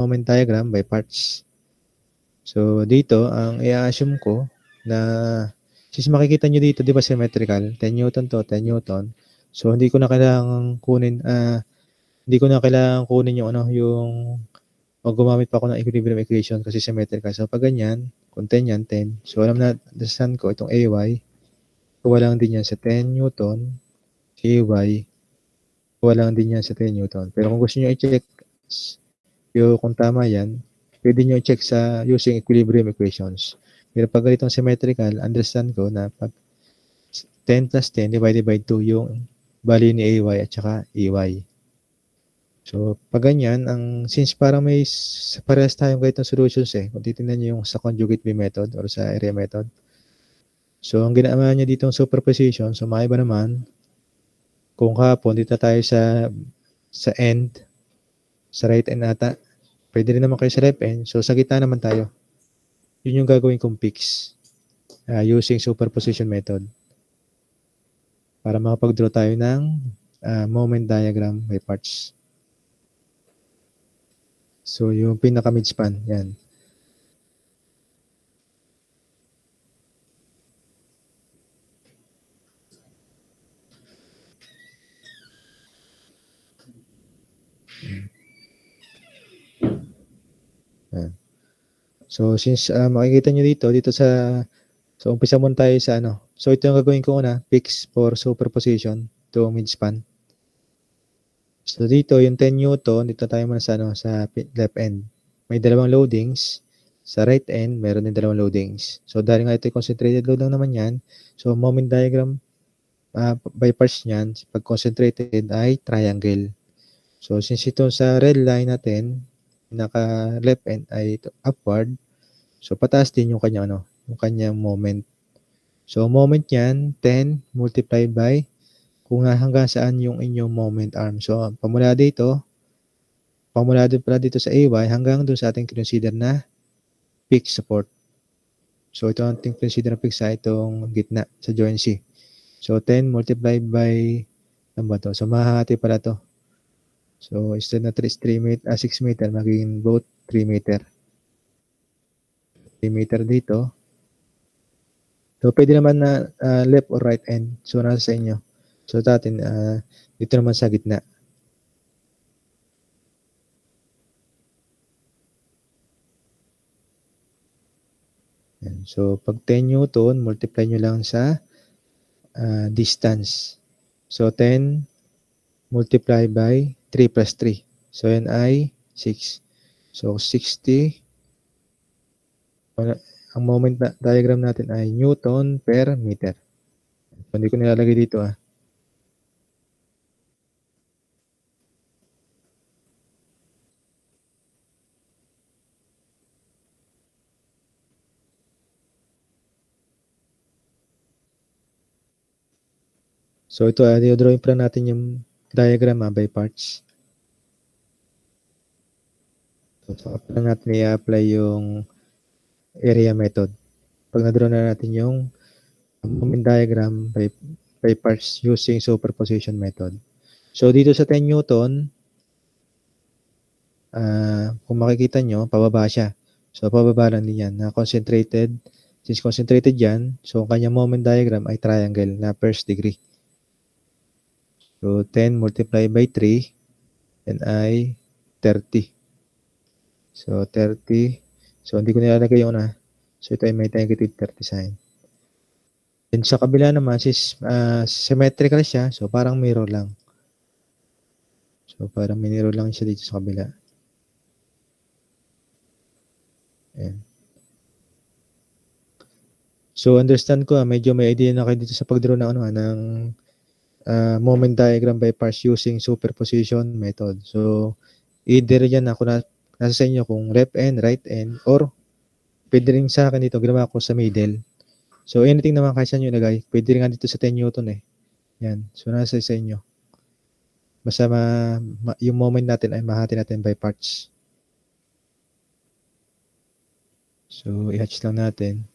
moment diagram by parts. So, dito, ang i-assume ko na since makikita nyo dito, di ba symmetrical, 10 Newton to, 10 Newton. So, hindi ko na kailangan kunin yung o gumamit pa ako ng equilibrium equation kasi symmetrical. So, pag ganyan, kung 10 yan, 10. So, alam na, understand ko, itong AY, kuha lang din yan sa 10 Newton, AY, kuha lang din yan sa 10 Newton. Pero kung gusto nyo i-check kung tama yan, pwede nyo i-check sa using equilibrium equations. Pero pag ganitong symmetrical, understand ko na pag 10 plus 10 divided by 2 yung bali ni AY at saka EY. So, pag ganyan, since parang may parehas tayong ganitong solutions kung titignan nyo yung sa conjugate B method or sa area method. So, ang ginawa niya ditong superposition, so maiba naman, kung kahapon, dito tayo sa end, sa right end ata, pwede rin naman kayo sa left end, so sa gitna naman tayo. Yun yung gagawin kong fix using superposition method para makapag-draw tayo ng moment diagram by parts. So, yung pinaka-midspan, yan. Yan. So, since makikita nyo dito so umpisa muna tayo sa So, ito yung gagawin ko una, fix for superposition to midspan. So, dito yung 10 Newton, dito tayo muna sa left end. May dalawang loadings. Sa right end, meron din dalawang loadings. So, dahil nga ito concentrated load lang naman yan, so moment diagram by parts niyan, pag concentrated ay triangle. So, since ito sa red line natin, naka left end ay upward, so pataas din yung kanyang moment. So, moment niyan, 10 multiplied by kung hanggang saan yung inyong moment arm. So, pamula dito sa AY hanggang doon sa ating consider na fixed support. So, ito ang ating consider na fixed sa itong gitna sa joint C. So, 10 multiplied by, ano ba to? So, mahahati pala to. So, instead na 6 meter, magiging both 3 meter. 3 meter dito. So, pwede naman na left or right end. So, nasa sa inyo. So, atin, dito naman sa gitna. Yan. So, pag 10 Newton, multiply nyo lang sa distance. So, 10 multiply by 3 plus 3. So, yan ay 6. So, 60. Ang moment diagram natin ay Newton per meter. So, hindi ko nilalagay dito So, ito i-drawing pa natin yung diagram by parts. So, pa natin i-apply yung area method. Pag na-draw na natin yung moment diagram by parts using superposition method. So, dito sa 10 Newton, kung makikita nyo, pababa siya. So, pababa lang din yan na concentrated. Since concentrated yan, so kanyang moment diagram ay triangle na first degree. So, 10 multiplied by 3 and ay 30. So, 30. So, hindi ko nilalagay yung So, ito ay may negative 30 sign. Then, sa kabila naman, symmetrical siya. So, parang mirror lang. So, parang mirror lang siya dito sa kabila. Ayan. So, understand ko, medyo may idea na kayo dito sa pagdraw ng moment diagram by parts using superposition method. So, either yan nasa sa inyo kung left end, right end, or pwede rin sa akin dito, ginawa ko sa middle. So, anything naman kahit saan nyo ilagay, pwede rin nga dito sa 10 Newton Yan. So, nasa sa inyo. Basta yung moment natin ay mahati natin by parts. So, i-hatch lang natin.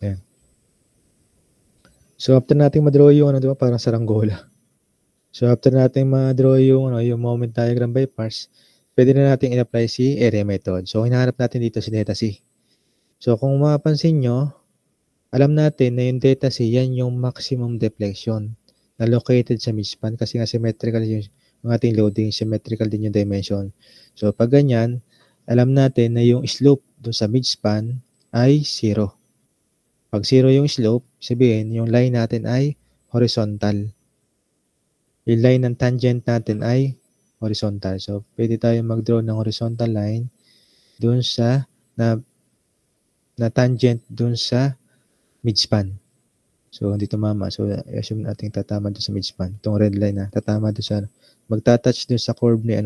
Ayan. So, after nating ma-draw yung ano, 'di ba, parang saranggola. So, after nating ma-draw yung ano, yung moment diagram by parts, puwede na nating in-apply si area method. So, hinahanap natin dito si theta C. So, kung mapapansin niyo, alam natin na yung theta C, yan yung maximum deflection na located sa midspan kasi nga symmetrical yung ating loading, symmetrical din yung dimension. So, pag ganyan, alam natin na yung slope dun sa midspan ay 0. Pag 0 yung slope, sabihin yung line natin ay horizontal. Yung line ng tangent natin ay horizontal. So, pwede tayong mag-draw ng horizontal line dun sa na tangent dun sa midspan. So, hindi tumama. So, i-assume natin tatama dun sa midspan. Itong red line na tatama dun sa magta-touch dun sa curve ni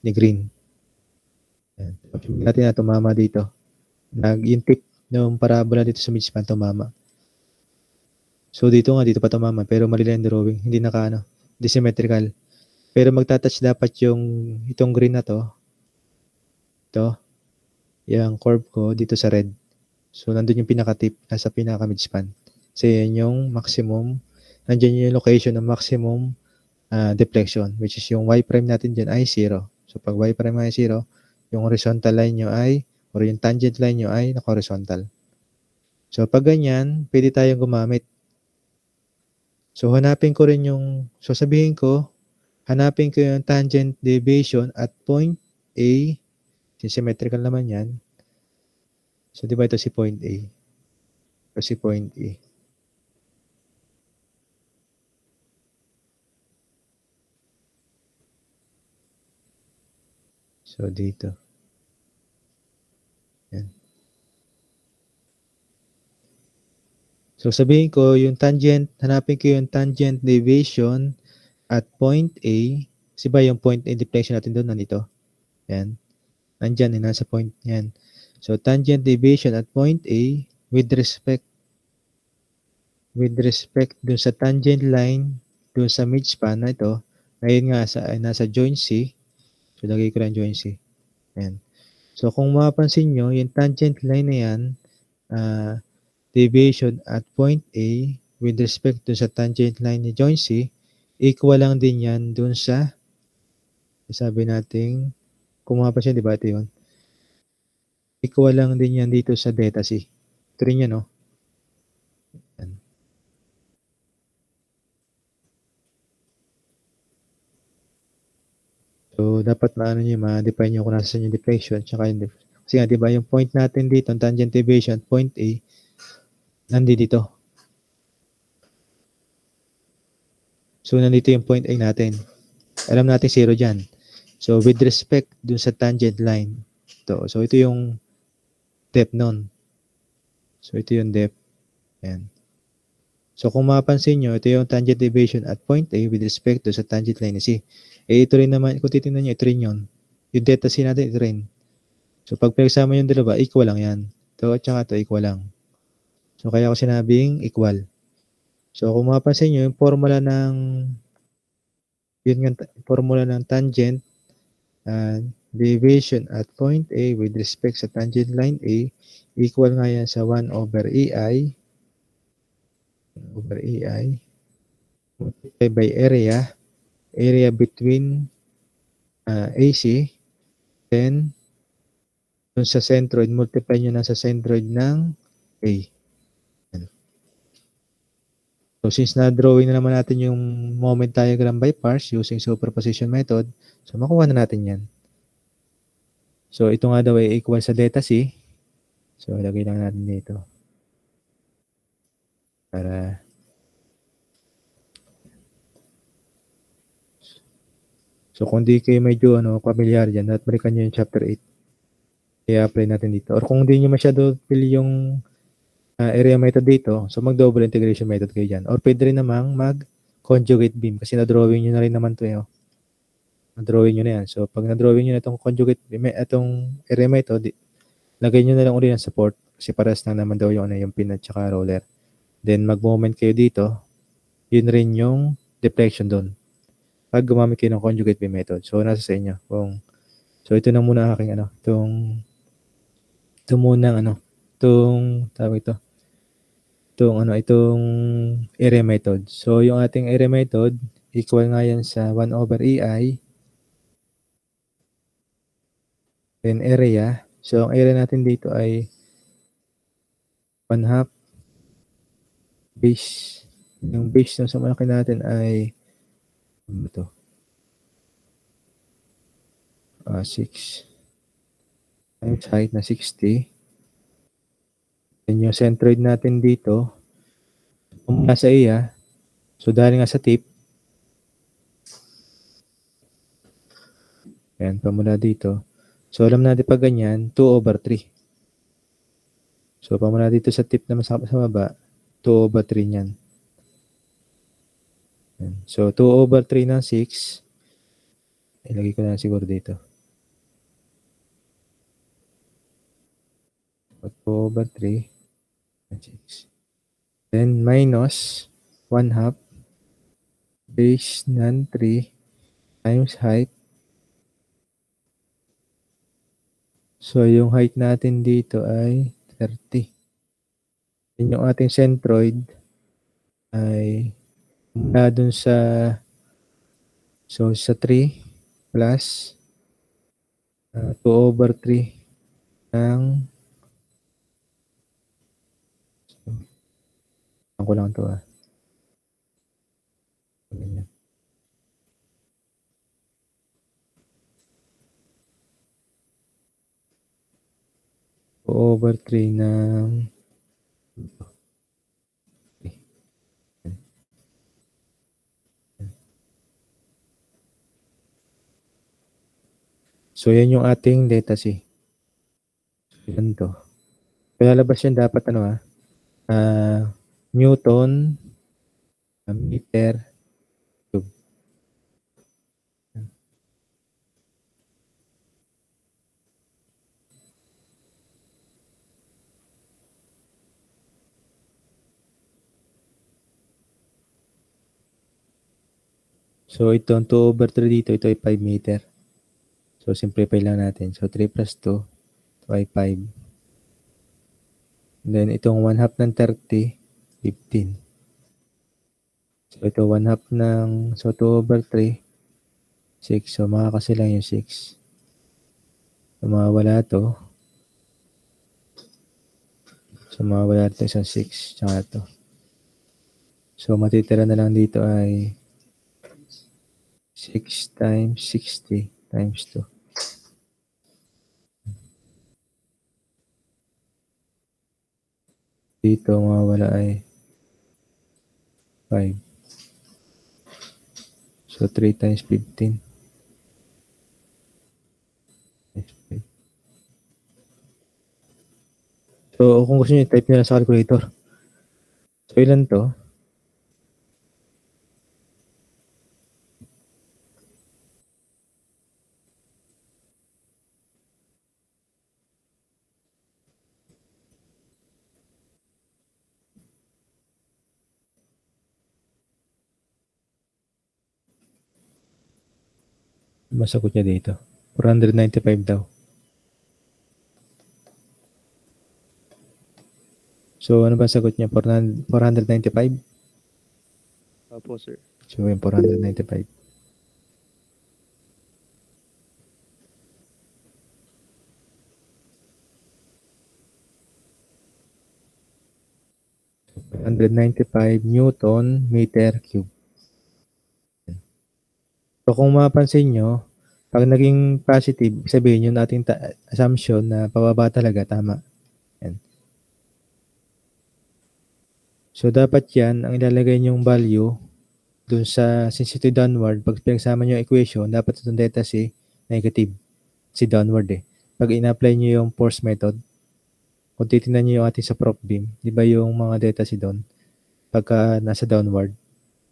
ni green. Ayan. Assume natin na tumama dito. Yung tip ng parabola dito sa midspan tumama. So, dito pa tumama pero mali lang yung drawing. Hindi hindi symmetrical. Pero magta-touch dapat itong green na to. Ito. Yung curve ko dito sa red. So, nandun yung pinaka-tip. Nasa pinaka-midspan. Kasi yan yung maximum. Nandiyan yung location ng maximum deflection. Which is yung y prime natin dyan ay 0. So, pag y prime ay 0, yung horizontal line nyo ay, or yung tangent line nyo ay naka-horizontal. So, pag ganyan, pwede tayong gumamit. So, hanapin ko yung tangent deviation at point A. Symmetrical naman yan. So, di ba ito si point A? Ito si point A. So, dito. Yan. So, sabihin ko, hanapin ko yung tangent deviation at point A. Kasi ba yung point A deflection natin doon, nandito? Yan. Nandyan, nasa point. Yan. So, tangent deviation at point A with respect dun sa tangent line dun sa midspan na ito. Ngayon nga, nasa joint C. So, lagay ko lang joint C. Yan. So, kung mapapansin nyo, yung tangent line na yan, deviation at point A with respect to sa tangent line ni joint C, equal lang din yan dun sa, sabi natin, kung mapapansin, di ba ito yun? Equal lang din yan dito sa theta C. Ito rin yan, no? Yan. So, dapat ma-define nyo kung nasa yung deflection, tsaka yung kasi nga, di ba, yung point natin dito, ang tangent deviation, point A, nandito. So, nandito yung point A natin. Alam natin 0 dyan. So, with respect dun sa tangent line, so, ito yung depth nun. So, ito yung depth. Ayan. So, kung mapapansin nyo, ito yung tangent deviation at point A with respect to sa tangent line ni C. Ito rin naman, kung titignan nyo, ito rin yun. Yung delta C natin, ito rin. So, pag pinagsama yung dalawa, equal lang yan. Ito at saka ito, equal lang. So, kaya ko sinabing equal. So, kung mapapansin nyo, yung formula ng tangent deviation at point A with respect sa tangent line A, equal nga yan sa 1 over EI multiplied by area between AC, then dun sa centroid, multiply nyo na sa centroid ng A. So, since na-drawing na naman natin yung moment diagram by parts using superposition method, so makuha na natin yan. So, ito nga daw ay equal sa theta C. So, lagay lang natin dito. Para so, kung di kayo medyo familiar dyan, at balikan nyo yung chapter 8. I-apply natin dito. Or kung di nyo masyado feel yung area method dito, so mag-double integration method kayo dyan. Or pwede rin namang mag-conjugate beam kasi na-drawing nyo na rin naman ito. Na-drawing nyo na yan. So, pag na-drawing nyo na itong conjugate beam, itong area method, lagay nyo na lang ulit ng support kasi pares na naman daw yung pin at saka roller. Then, mag-moment kayo dito. Yun rin yung deflection doon. Pag gumamit kayo ng conjugate beam method. So, nasa sa inyo. So, ito na muna aking tawag ito. itong area method. So, yung ating area method, equal nga yan sa 1 over EI, then area. So, ang area natin dito ay 1/2 base. Yung base na sa malaki natin ay, ano to? 6 times height na 60. Then yung centroid natin dito, kung nasa iya, so dahil nga sa tip, ayan, pamula dito. So, alam natin pag ganyan, 2 over 3. So, pamula dito sa tip na sa baba, 2 over 3 niyan. Ayan. So, 2 over 3 ng 6, ilagay ko na siguro dito. 2 over 3 ng 6. Then, minus 1/2 base ng 3 times height. So, yung height natin dito ay 30. Then, yung ating centroid ay mula dun sa 3 plus 2 over 3 ng ko lang to ganyan. Over 3 ng so, yan yung ating delta C. Yan to. Lalabas yan dapat Newton meter cube. So, itong 2 over 3 dito, ito ay 5 meter. So, simplify lang natin. So, 3 plus 2, ito ay 5. Then, itong 1/2 ng 30, 15. So, ito 1/2 ng, so 2 over 3, 6. So, makakasilang yung 6. So, mawawala to. So, mawawala ito isang 6. Tsaka ito. So, matitira na lang dito ay 6 times 60 times 2. Dito, mawawala ay 5. So, 3 times 15. So, kung gusto nyo, type nyo lang sa calculator. So, ilan to? Masagot niya dito. 495 daw. So, ano ba sagot niya? 495? Opo, sir. So, yung 495. Newton meter cube. So, kung mapapansin nyo, pag naging positive, sabihin yun ating assumption na pababa talaga, tama. Yan. So, dapat yan, ang ilalagay nyong value dun sa sensitive downward, pag pinagsama nyo yung equation, dapat itong delta C negative. Si downward Pag ina-apply nyo yung force method, kung titignan nyo yung ating sa prop beam, di ba yung mga delta C doon, pagka nasa downward,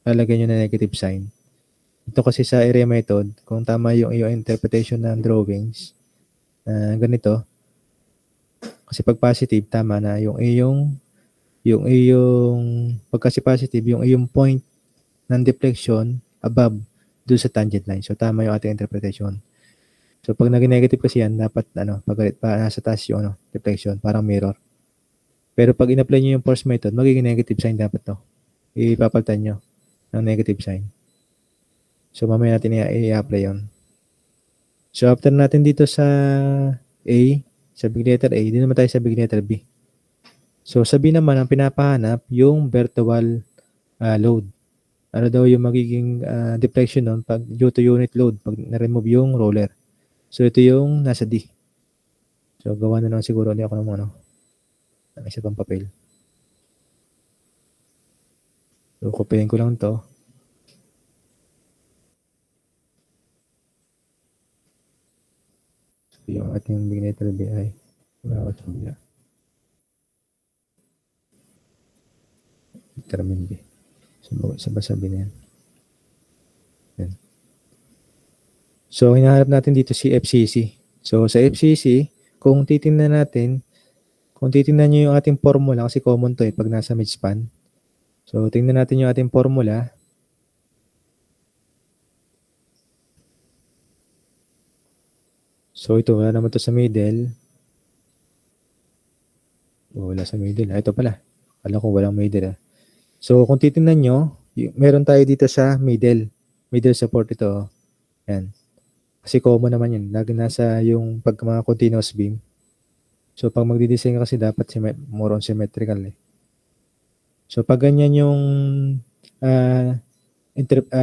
lalagay nyo na negative sign. Ito kasi sa area method, kung tama yung interpretation ng drawings, ganito, kasi pag positive, tama na yung pag kasi positive, yung iyong point ng deflection above doon sa tangent line. So, tama yung ating interpretation. So, pag naging negative kasi yan, dapat, pag nasa taas yung deflection, parang mirror. Pero pag in-apply nyo yung force method, magiging negative sign dapat to. Ipapalitan nyo ng negative sign. So, mamaya natin i-apply yun. So, after natin dito sa A, sa big letter A, din naman tayo sa big letter B. So, sa B naman, ang pinapahanap yung virtual load. Ano daw yung magiging deflection nun pag due to unit load, pag na-remove yung roller. So, ito yung nasa D. So, gawa na lang siguro ulit ako ng isa pang papel. So, kopyahin ko lang to. So, yung ating big letter B ay wala ko sa bila. Determine B. So, sabi na yan. Yan. So, hinahanap natin dito si FCC. So, sa FCC, kung titingnan nyo yung ating formula, kasi common to pag nasa midspan. So, tingnan natin yung ating formula. So, ito, wala naman to sa middle. Wala sa middle. Ito pala. Alam ko walang middle. So, kung titingnan nyo, meron tayo dito sa middle. Middle support ito. Yan. Kasi common naman yun. Lagi nasa yung pag mga continuous beam. So, pag magdidesign kasi dapat more on symmetrical So, pag ganyan yung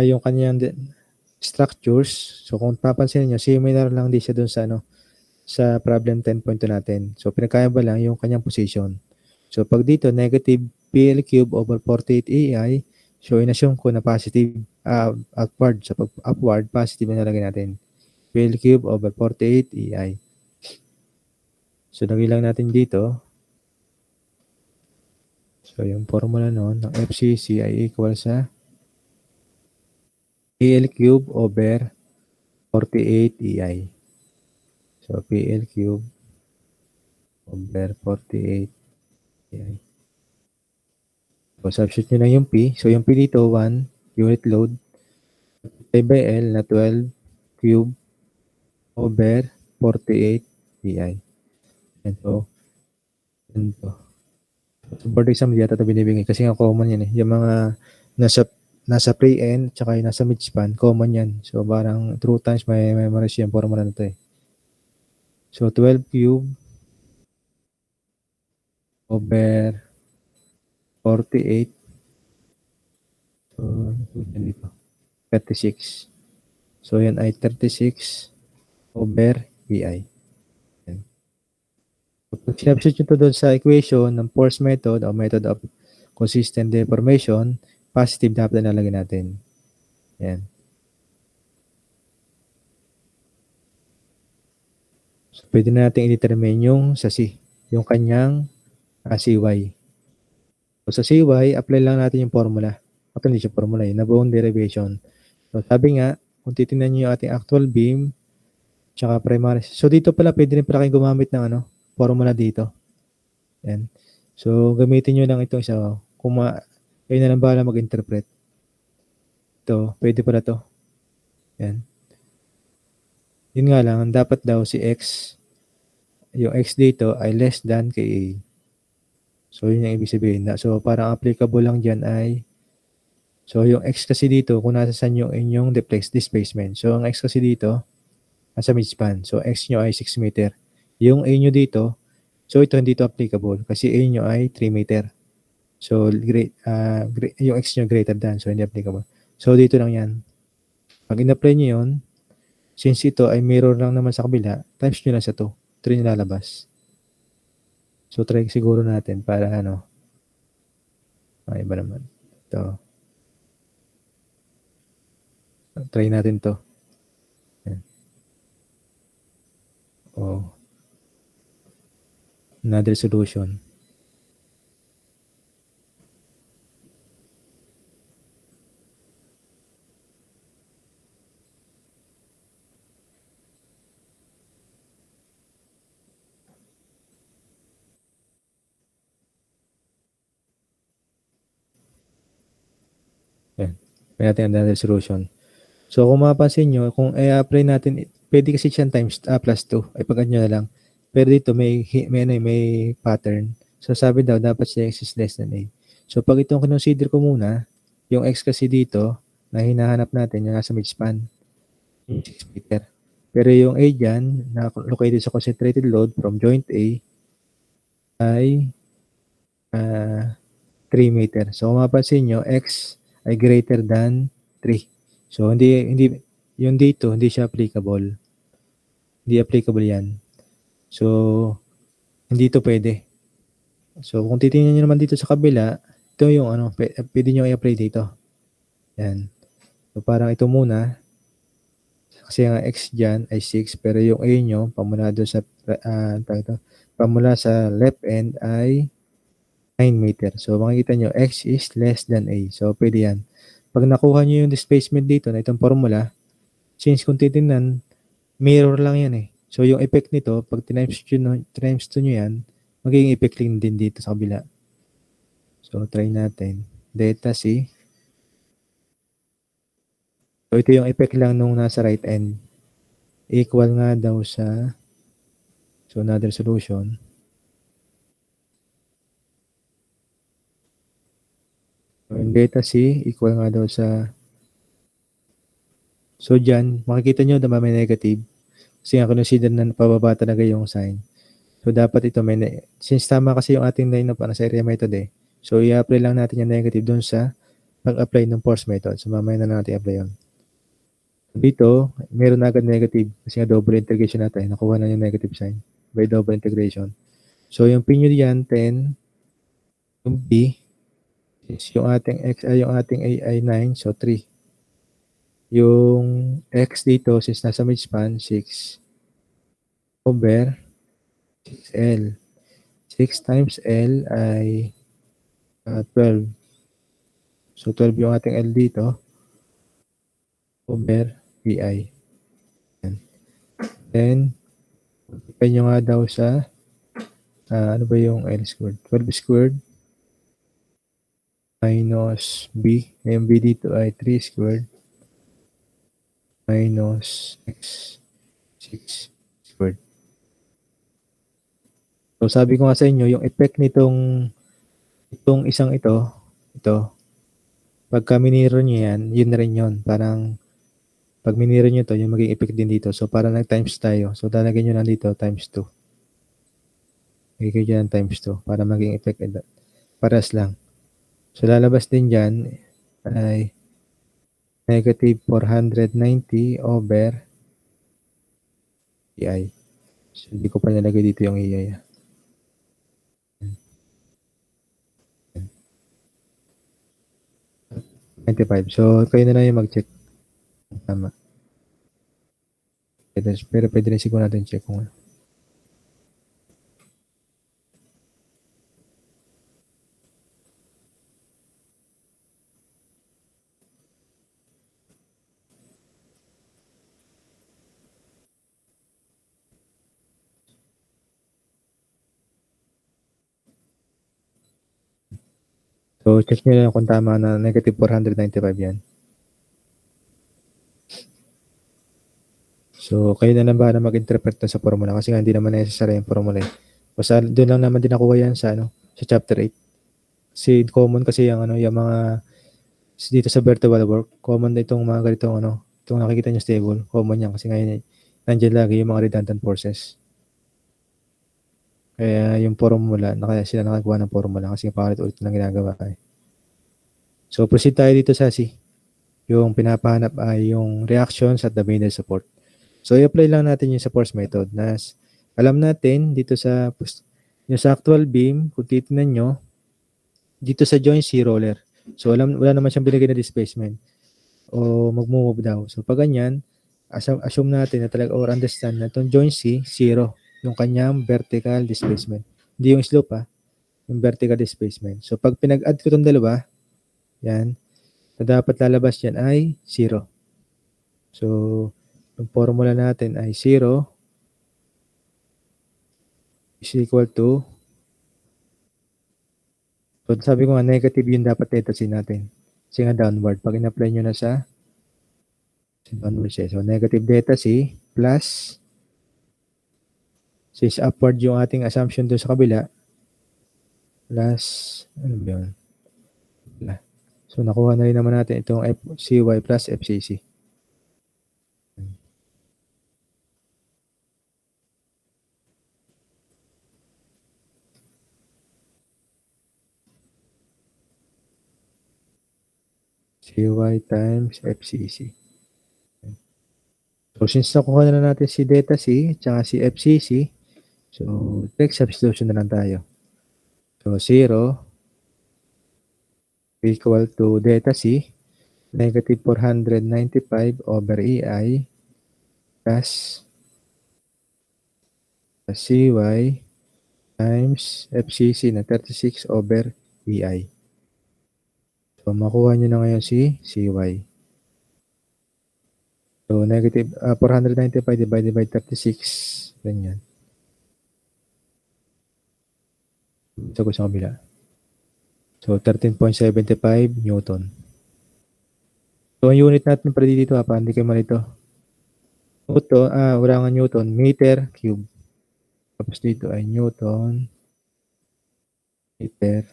yung kanyang structures, so kung papansin niyo similar lang din siya dun sa sa problem 10.2 natin. So, pinagkaiba lang yung kanyang position. So, pag dito, negative PL cube over 48 AI, so in-assume ko na positive upward. So, pag upward, positive na nalagay natin. PL cube over 48 AI. So, lagay lang natin dito. So, yung formula noon ng FCC ay equal sa PL cube over 48 EI. So, PL cube over 48 EI. So, substitute nyo lang yung P. So, yung P dito, 1 unit load. By L na 12 cube over 48 EI. And so, So, board exam, di ata ito binibigay. Kasi nga common yan Yung mga nasa pre-end, tsaka yung nasa midspan, common yan. So, parang true times may memorize yung formula na ito So, 12 cube over 48. So, yan dito. 36. So, yan ay 36 over EI. Pag sinabsit nyo ito doon sa equation ng force method o method of consistent deformation, positive dapat na nalagay natin. Yan. So, pwede na natin i-determine yung sa C, yung kanyang CY. So, sa CY, apply lang natin yung formula. Actually, hindi siya formula nabuong derivation. So, sabi nga, kung titingnan nyo yung ating actual beam, tsaka primary. So, dito pala, pwede rin pala kayong gumamit ng formula dito. Yan. So, gamitin nyo lang itong isa. Kung kayo na lang bahala mag-interpret. Ito, pwede pala to. Yan. Yun nga lang, dapat daw si X, yung X dito ay less than kay A. So, yun yung ibig sabihin. So, parang applicable lang dyan ay, so, yung X kasi dito, kung nasa saan yung inyong displacement. So, ang X kasi dito, nasa midspan. So, X nyo ay 6 meter. Yung A nyo dito, so ito hindi ito applicable kasi A nyo ay 3 meter. So, yung X nyo greater than, so hindi applicable. So, dito lang yan. Pag in-apply nyo yun, since ito ay mirror lang naman sa kabila, times nyo lang sa 2. 3 nyo lalabas. So, try siguro natin para iba naman. Ito. Try natin to. Yan. Another solution. Yan. May natin another solution. So, kung mapapansin nyo, kung i-apply natin, pwede kasi siya times plus 2. Ay pag nyo na lang. Pero dito may pattern. So sabi daw dapat si x is less than a. So pag itong consider ko muna, yung x kasi dito na hinahanap natin yung nasa midspan, 6 meter. Pero yung a dyan, na located sa concentrated load from joint A ay 3 meter. So kung mapansin nyo, x ay greater than 3. So hindi yung dito hindi siya applicable. Hindi applicable yan. So hindi to pwede. So kung titingnan niyo naman dito sa kabila, ito yung ano, pwede niyo i-apply dito. Yan. So parang ito muna kasi ang x diyan ay 6 pero yung a niyo pamula doon sa pamula sa left end ay 9 meter. So makikita nyo, x is less than a. So pwede yan. Pag nakuha nyo yung displacement dito na itong formula, since kung titingnan, mirror lang yan eh. So yung effect nito, pag times 2 nyo yan, magiging effect din dito sa kabila. So try natin. Delta C. So ito yung effect lang nung nasa right end. Equal nga daw sa, so another solution. So yung delta C equal nga daw sa, so dyan, makikita nyo na may negative. Kasi nga consider na pababa talaga yung sign. So dapat ito since tama kasi yung ating line of sa area method eh. So i-apply lang natin yung negative doon sa pag-apply ng force method. So mamaya na natin apply yun. Dito, meron na agad negative kasi nga double integration natin. Nakuha na yung negative sign by double integration. So yung P nyo diyan 10, yung B is yung ating X ay yung ating A ay 9, so 3. Yung X dito since nasa midspan 6 over 6L. 6 times L ay 12. So 12 yung ating L dito over PI. Then, multiply nyo nga daw sa ano ba yung L squared? 12 squared minus B. Ngayon B dito ay 3 squared minus X 6 squared. So sabi ko nga sa inyo, yung effect nitong isang ito, pagka miniro nyo yan, yun na rin yun. Parang pag miniro nyo to, yung maging effect din dito. So para nag-times tayo. So talagyan nyo lang dito times 2. Magiging dyan times 2 para maging effect. Paras lang. So lalabas din dyan ay negative 490 over EI. So hindi ko pa nalagay dito yung EI. So kayo na lang yung mag-check. Tama. Pero pwede rin siguro natin check kung ano. So, check nyo lang kung tama na negative 495 yan. So, kayo na lang ba na mag-interpret sa formula kasi nga hindi naman necessary yung formula eh. Basta doon lang naman din nakuha yan sa sa chapter 8. Kasi common kasi yung yung mga dito sa vertebral work, common na itong mga ganitong itong nakikita nyo stable, common yan kasi ngayon nandiyan lagi yung mga redundant forces. Kaya yung formula, kaya sila nakagawa ng formula kasi paulit ulit lang ginagawa eh. So, proceed tayo dito sa C. Yung pinapahanap ay yung reactions at the Maynard support. So, i-apply lang natin yung sa force method. Alam natin dito sa yung sa actual beam, kung titignan nyo, dito sa joint C roller. So, wala naman siyang binigay na displacement o mag-move daw. So, pag ganyan, assume natin na talaga or understand na itong joint C, 0. Yung kanyang vertical displacement. Hindi yung slope yung vertical displacement. So, pag pinag-add ko itong dalawa, yan, na dapat lalabas yan ay 0. So, yung formula natin ay 0 is equal to, so sabi ko nga negative yung dapat tetasin natin. Kasi nga downward. Pag in-apply nyo na sa downward siya. So, negative delta C plus, since upward yung ating assumption doon sa kabila, plus, ano ba yun? So, nakuha na rin naman natin itong FCY plus FCC. CY times FCC. So, since nakuha na natin si delta C tsaka si FCC, so, direct substitution na lang tayo. So, 0 equal to delta C, negative 495 over EI plus CY times FCC na 36 over EI. So, makuha nyo na ngayon si CY. So, negative 495 divided by 36. Ganyan. So, sa kabila. So, 13.75 Newton. So, ang unit natin pala dito, para hindi kayo malito. Newton, wala nga Newton, meter cube. Tapos dito ay Newton, meter.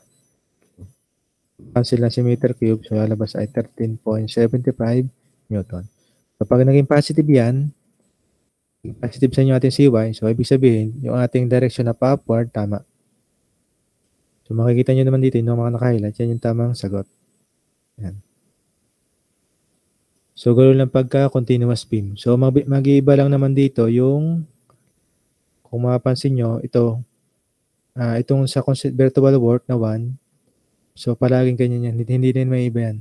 Cancel na si meter cube, so lalabas ay 13.75 Newton. So, pag naging positive yan, positive sa inyo ating CY, so ibig sabihin, yung ating direction na upward, tama. So, makikita nyo naman dito, yung mga naka-highlight, yan yung tamang sagot. Yan. So, ganoon lang pagka continuous beam. So, mag-iiba lang naman dito yung, kung mapapansin nyo, ito, itong sa virtual work na 1, so, palaging ganyan yan. Hindi din may iba yan.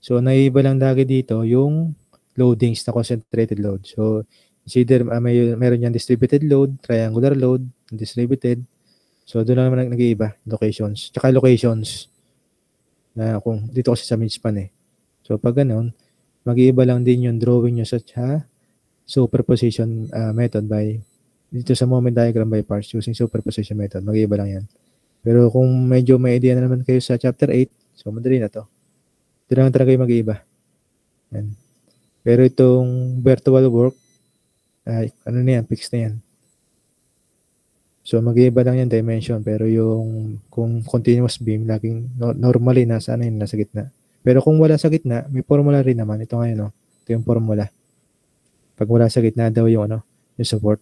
So, naiiba lang lagi dito yung loadings na concentrated load. So, consider meron yan distributed load, triangular load, distributed. So, doon lang naman nag-iiba, locations. Tsaka locations na kung dito kasi sa midspan eh. So, pag ganun, mag-iiba lang din yung drawing nyo sa superposition method by dito sa moment diagram by parts using superposition method. Mag-iiba lang yan. Pero kung medyo may idea na naman kayo sa chapter 8, so madali na to. Ito lang talaga yung mag-iiba. Yan. Pero itong virtual work, ano na yan, fixed na yan. So, mag-iiba lang yung dimension. Pero yung kung continuous beam, laging normally nasa ano yun, nasa gitna. Pero kung wala sa gitna, may formula rin naman. Ito ngayon, no? Ito yung formula. Pag wala sa gitna daw yung ano, yung support.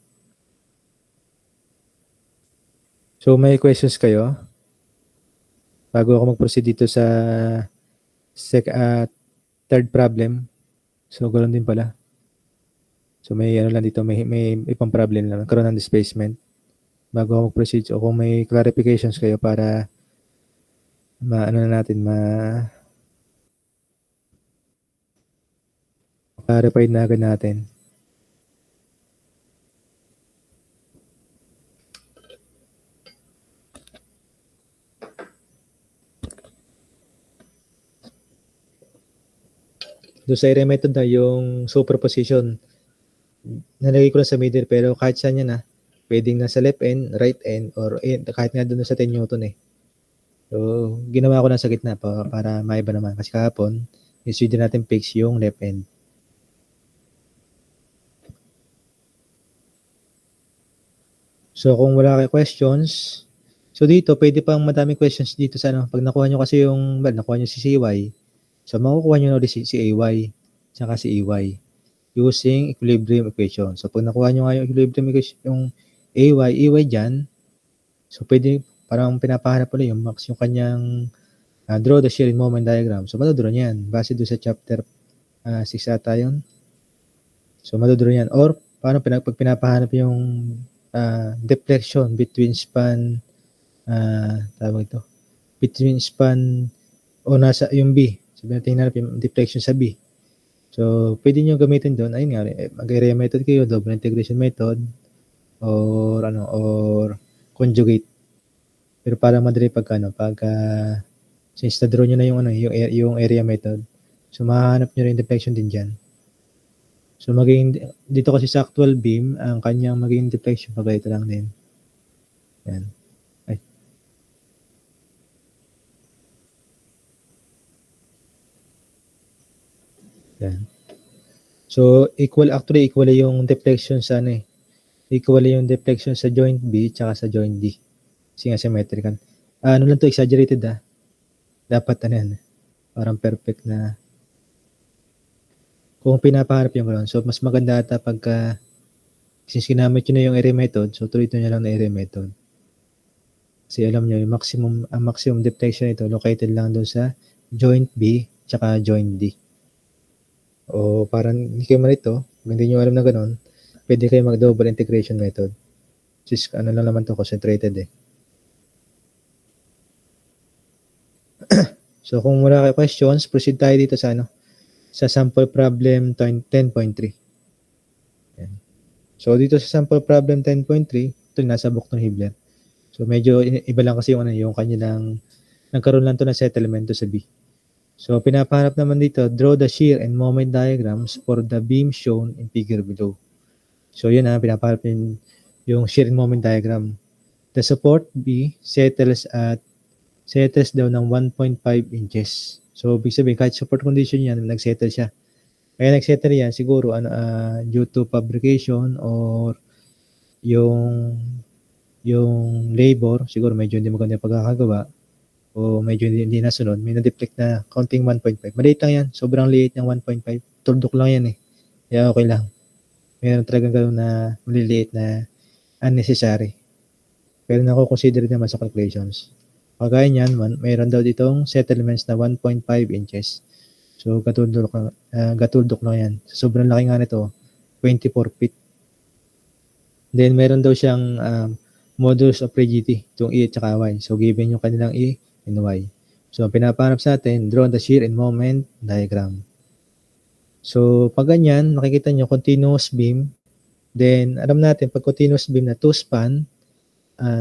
So, may questions kayo? Bago ako mag-proceed dito sa third problem. So, ganoon din pala. So, may ano lang dito, may ipang problem lang. Nagkaroon ng displacement. Bago ako mag-proceed. So, kung may clarifications kayo para clarify na agad natin. Doon sa area method na yung superposition, nalagay ko lang sa middle, pero kahit saan yan pwedeng nasa left end, right end, or kahit nga doon sa 10 Newton eh. So, ginawa ko lang sa gitna para maiba naman. Kasi kahapon, iswede natin fix yung left end. So, kung wala kayo questions, so dito, pwede pang madaming questions dito sa ano. Pag nakuha nyo kasi nakuha nyo si CY, so makukuha nyo na ulit si AY, saka si EY, using equilibrium equation. So, pag nakuha nyo nga yung equilibrium equation, yung EY dyan, so pwede, parang pinapahanap ulit yung max, yung kanyang draw the shearing moment diagram. So, madudraw niyan. Base doon sa chapter 6 ata yun. So, madudraw niyan. Or, paano pag pinapahanap yung deflection between span, tawag ito, between span o nasa yung B. So, tingnan natin yung deflection sa B. So, pwede nyo gamitin doon. Ayun nga, mag-area method kayo, double integration method, or conjugate. Pero para madali pag since na-draw nyo na yung area method, so mahahanap nyo rin deflection din dyan. So dito kasi sa actual beam, ang kanyang maging deflection pag ito lang din. Yan. Ay. Yan. So equal yung deflection sa equal yung deflection sa joint B tsaka sa joint D. Kasi nga symmetrical. Ano lang 'to, exaggerated, dapat ano yan, parang perfect na kung pinapaharap yung gano'n. So, mas maganda ata pagka since ginamit niyo na yung area method, so tuloy-tuloy niyo lang na area method. Kasi alam niyo yung ang maximum deflection nito located lang dun sa joint B tsaka joint D. O parang hindi kayo malito, kung hindi niyo alam na gano'n, puwede kayo mag-double integration method. Which is ano lang naman 'to, concentrated, eh. So, kung wala kayong questions, proceed tayo dito sa ano, sa sample problem 10.3. Yan. So, dito sa sample problem 10.3, ito nasa Bochtong-Hibbeler. So, medyo iba lang kasi yung ano, yung kanilang nagkaroon lang 'to ng settlement to sa B. So, pinapaharap naman dito, draw the shear and moment diagrams for the beam shown in figure below. So, yun pinapaharap yung shear and moment diagram. The support B settles daw ng 1.5 inches. So, ibig sabihin, kahit support condition yan, nag-settle siya. Kaya nag-settle yan, siguro, due to fabrication or yung labor, siguro medyo hindi maganda yung pagkakagawa o medyo hindi nasunod, may na-deflect na counting 1.5. Maliit lang yan, sobrang liit ng 1.5. Tuldok lang yan, eh. Kaya okay lang. Meron talagang gano'n na maliliit na unnecessary. Pero nako-consider naman sa calculations. Kagaya niyan, mayroon daw ditong settlements na 1.5 inches. So, gatuldok lang yan. Sobrang laki nga nito, 24 feet. Then, meron daw siyang modulus of rigidity, itong E at saka Y. So, given yung kanilang E and Y. So, ang pinapahanap sa atin, draw the shear and moment diagram. So, pag ganyan, makikita nyo, continuous beam. Then, alam natin, pag continuous beam na 2 span,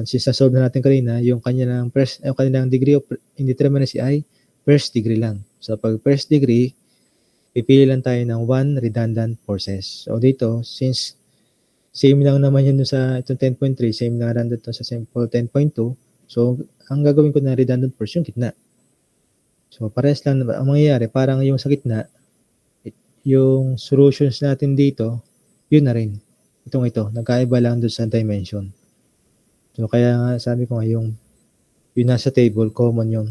since na-solve na natin kanina, yung kanilang degree of indeterminacy ay first degree lang. So, pag first degree, pipili lang tayo ng 1 redundant forces. So, dito, since same lang naman yun sa itong 10.3, same lang redundant sa sample 10.2, so, ang gagawin ko na redundant force, yung gitna. So, parehas lang, ang mangyayari, parang yung sa gitna, yung solutions natin dito, yun na rin. Ito, nagkaiba lang doon sa dimension. So, kaya nga sabi ko nga yung nasa table, common yun.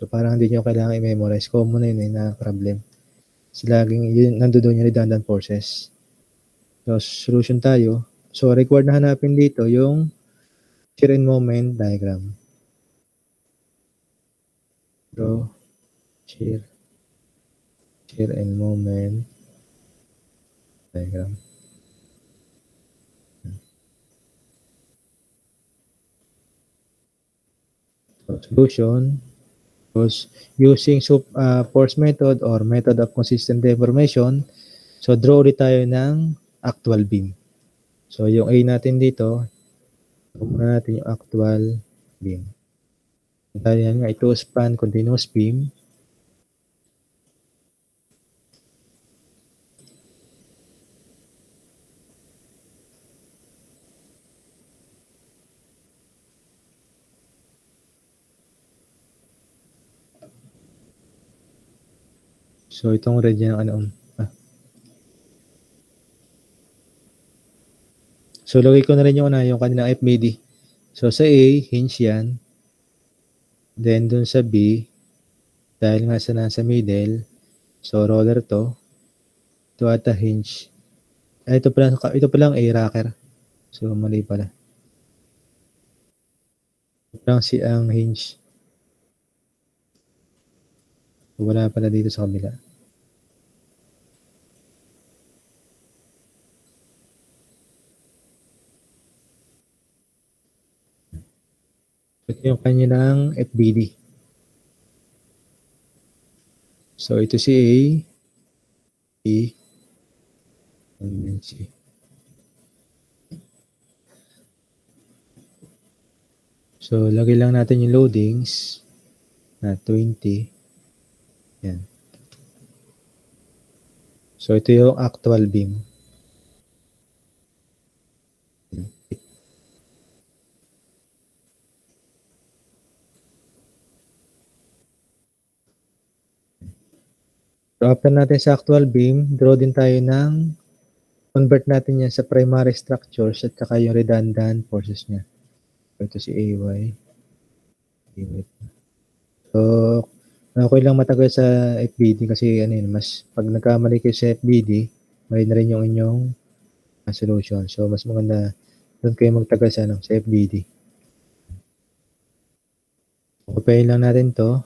So, parang hindi nyo kailangan i-memorize. Common na yun na problem. So, laging yun, nandoon yung redundant forces. So, solution tayo. So, required na hanapin dito yung shear and moment diagram. Draw shear and moment diagram. So, solution was using force method or method of consistent deformation. So, draw ulit tayo ng actual beam. So, yung A natin dito, muna natin yung actual beam. Tayo yan nga, ito span continuous beam. So, itong red yan, So, lagay ko na rin yung kanilang FBD. So, sa A, hinge yan. Then, dun sa B, dahil nga sa nasa middle, so, roller to. Ito ata hinge. Ito pala ang A, rocker. So, mali pala. Ito lang ang hinge. So, wala pala dito sa kabila. Ito yung kanilang FBD. So, ito si A, B, and C. So, lagay lang natin yung loadings na 20. Yan. So, ito yung actual beam. So, after natin sa actual beam, draw din tayo ng convert natin yan sa primary structures at saka yung redundant forces niya. So, ito si AY, So, okay lang matagal sa FBD kasi ano yun, mas 'pag nagkamali kayo sa FBD, mali na rin yung inyong, solution. So, mas maganda dun kayo magtagal sa ano, sa FBD. Kopyahin lang natin 'to.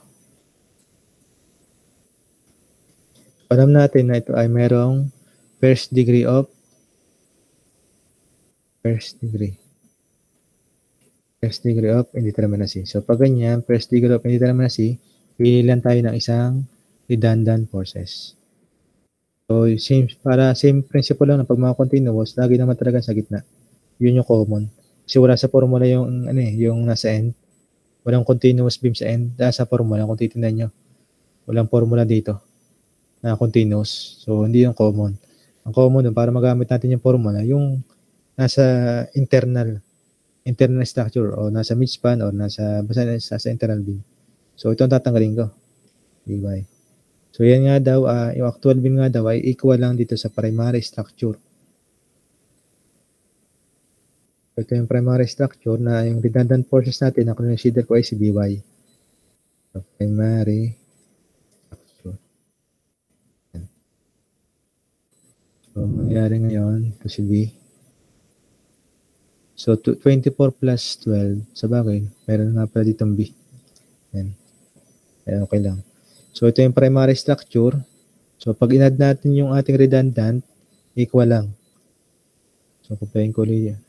Alam natin na ito ay merong first degree of indeterminacy. So, 'pag ganyan, first degree of indeterminacy, pili lang tayo ng isang redundant forces. So, same principle lang na 'pag mga continuous, lagi naman talaga sa gitna. Yun yung common. Kasi wala sa formula yung ano, yung nasa end. Walang continuous beam sa end. Sa formula kung titingnan niyo, walang formula dito na continuous. So, hindi yung common. Ang common dun para magamit natin yung formula, yung nasa internal structure o nasa midspan or basta nasa internal beam. So, ito ang tatanggalin ko. Dy. So, yan nga daw, yung actual beam nga daw ay equal lang dito sa primary structure. Ito yung primary structure na yung redundant forces natin na consider ko ay si Dy. So, primary structure. So, mangyayari ngayon, ito si B. So, 24 plus 12, sabagay, meron nga pala ditong B. Yan. Ayan, okay lang. So, ito yung primary structure. So, pag in-add natin yung ating redundant, equal lang. So, kupayin ko ulit yan.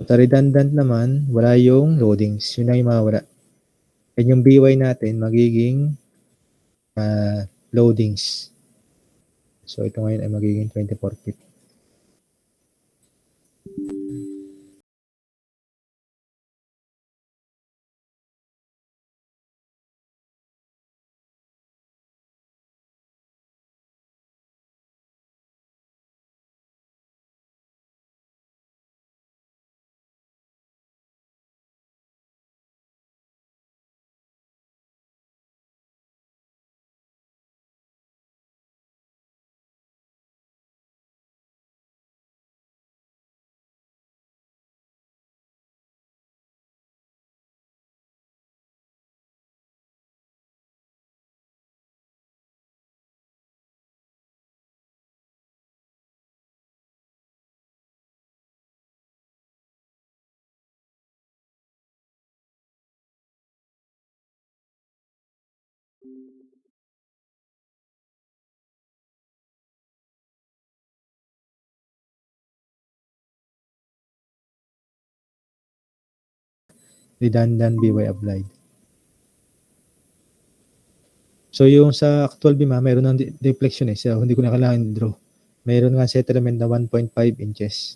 Sa redundant naman, wala yung loadings. Yun lang yung mawawala. And yung BY natin, magiging loadings. So, ito ngayon ay magiging 24 feet. Redundant BY applied. So, yung sa actual beam, mayroon ng deflection So, hindi ko na kailangan i-draw. Mayroon nga settlement na 1.5 inches.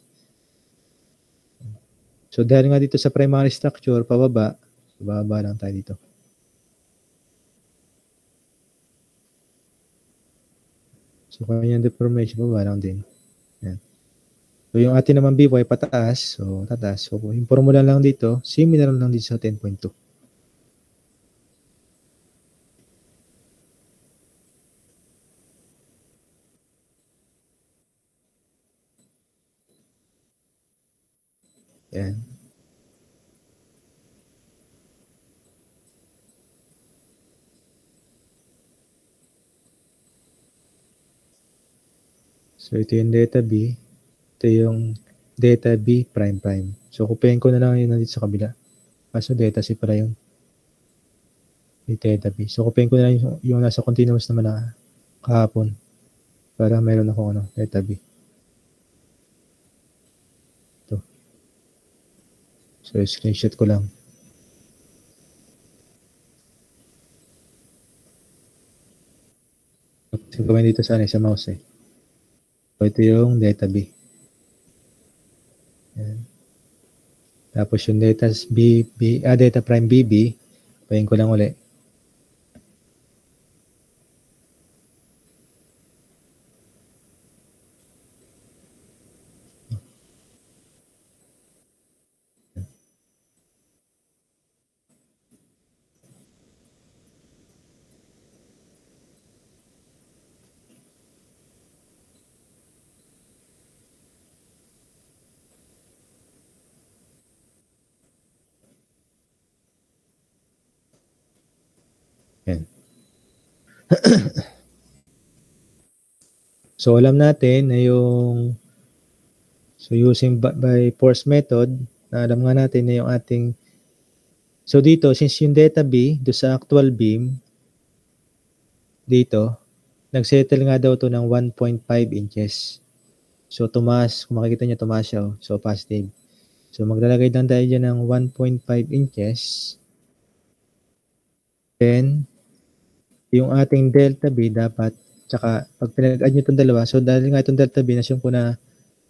So, dahil nga dito sa primary structure, pababa lang tayo dito. So, kanyang deformation, pababa lang din. Yan. So, yung atin naman BY pataas. So, tataas. So, yung formula lang dito, similar lang dito sa 10.2. Yan. So, ito yung delta B. Ito yung delta B prime prime. So, kupayin ko na lang yun nandito sa kabila. Kaso delta C pala yun. Delta B. So, kupayin ko na lang yung nasa continuous naman na kahapon. Para meron akong delta B. Ito. So, screenshot ko lang. Gawin dito sa mouse So, ito yung delta B. Yan. Tapos yung delta prime BB, pahin ko lang ulit. Yan. So, alam natin na yung using by force method, alam nga natin na yung ating so dito, since yung delta B do sa actual beam, dito, nagsettle nga daw to ng 1.5 inches. So, tumaas. Kung makikita nyo, tumaas siya. So, positive. So, maglalagay lang tayo dyan ng 1.5 inches. Then, yung ating delta B dapat, tsaka pag pinag-add nyo itong dalawa, so dahil nga itong delta B, nasyon ko na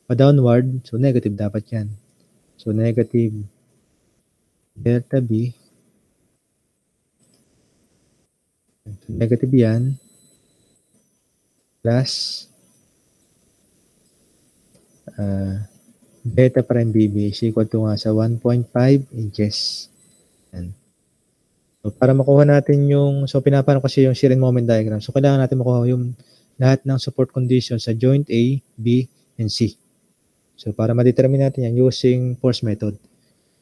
pa-downward, so negative dapat yan. So, negative delta B. Negative yan. Plus delta prime BB is equal to nga sa 1.5 inches. Yan. So, para makuha natin yung, so pinapano kasi yung shear and moment diagram. So, kailangan natin makuha yung lahat ng support conditions sa joint A, B, and C. So, para ma-determine natin yan using force method.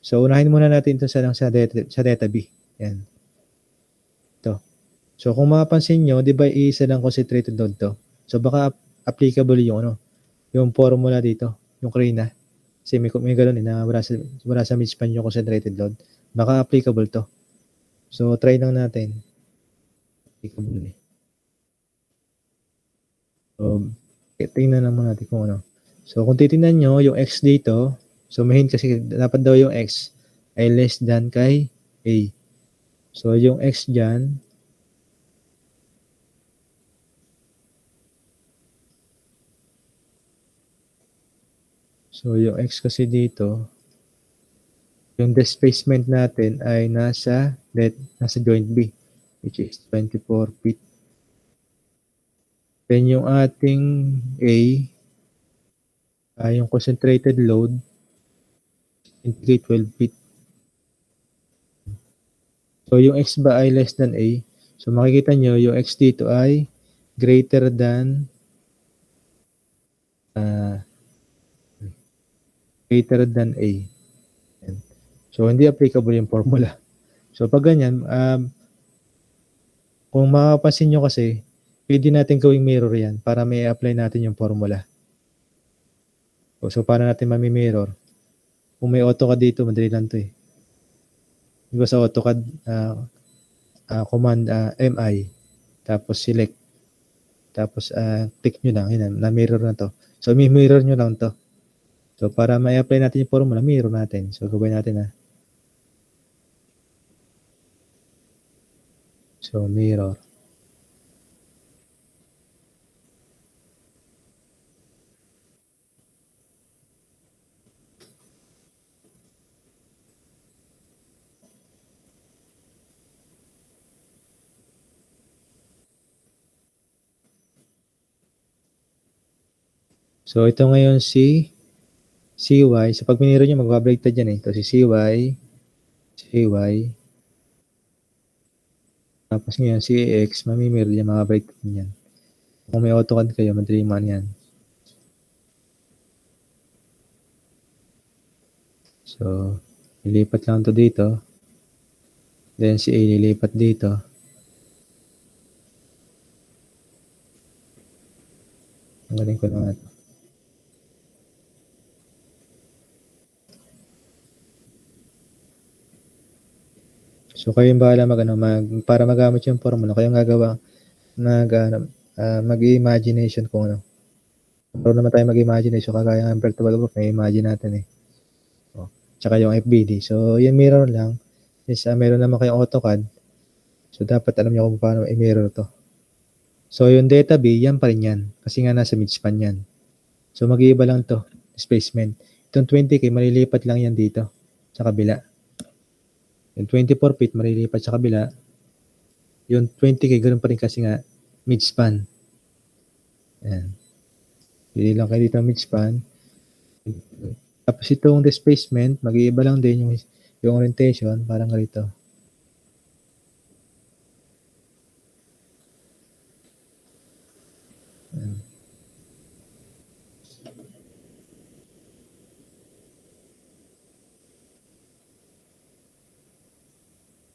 So, unahin muna natin ito sa delta B. Yan. Ito. So, kung mapapansin nyo, di ba isa lang concentrated load to? So, baka applicable yung yung formula dito, yung Krina. Kasi may gano'n na wala sa midspan yung concentrated load. Baka applicable to. So, try lang natin. Applicable. So, tingnan lang muna natin kung ano. So, kung titingnan nyo, yung X dito, so mahin kasi dapat daw yung X ay less than kay A. So, yung X dyan, so yung X kasi dito, yung displacement natin ay nasa joint B, which is 24 feet. Then yung ating A, yung concentrated load, 12 feet. So yung X ba ay less than A? So makikita nyo, yung X dito ay greater than A. So hindi applicable yung formula. So pag ganyan, kung makapansin nyo kasi, pwede natin gawing mirror yan para may apply natin yung formula. So paano natin mami-mirror? Kung may AutoCAD dito, madali lang to eh. Diba sa AutoCAD, command MI, tapos select, tapos click nyo lang, yun, na-mirror na to. So mi-mirror nyo lang to. So para may apply natin yung formula, mirror natin. So gawin natin So mirror. So ito ngayon si CY. So pag miniro nyo, magbabaliktad yan eh. Ito si CY. Tapos ngayon si X, mamimiro yan, makabaliktad yan. Kung may AutoCAD kayo, madali man yan. So, lilipat lang to dito. Then si A lilipat dito. Ang galing ko lang ito. So, kayo yung bahala para magamit yung formula, kayo gagawa, mag-imagination kung ano. Pero naman tayo mag-imagination, kagaya ng vertical group, may imagine natin eh. Tsaka yung FBD. So, yung mirror lang, is meron naman kayong AutoCAD. So, dapat alam niyo kung paano i-mirror to. So, yung delta B, yan pa rin yan. Kasi nga nasa midspan yan. So, mag-iiba lang to, displacement. Itong 20K, malilipat lang yan dito, sa kabila. Yung 24 feet, malilipat sa kabila. Yung 20K, ganoon pa rin kasi nga, midspan. Ayan. Pili lang kayo dito midspan. Tapos itong displacement, mag-iiba lang din yung orientation, parang ganito.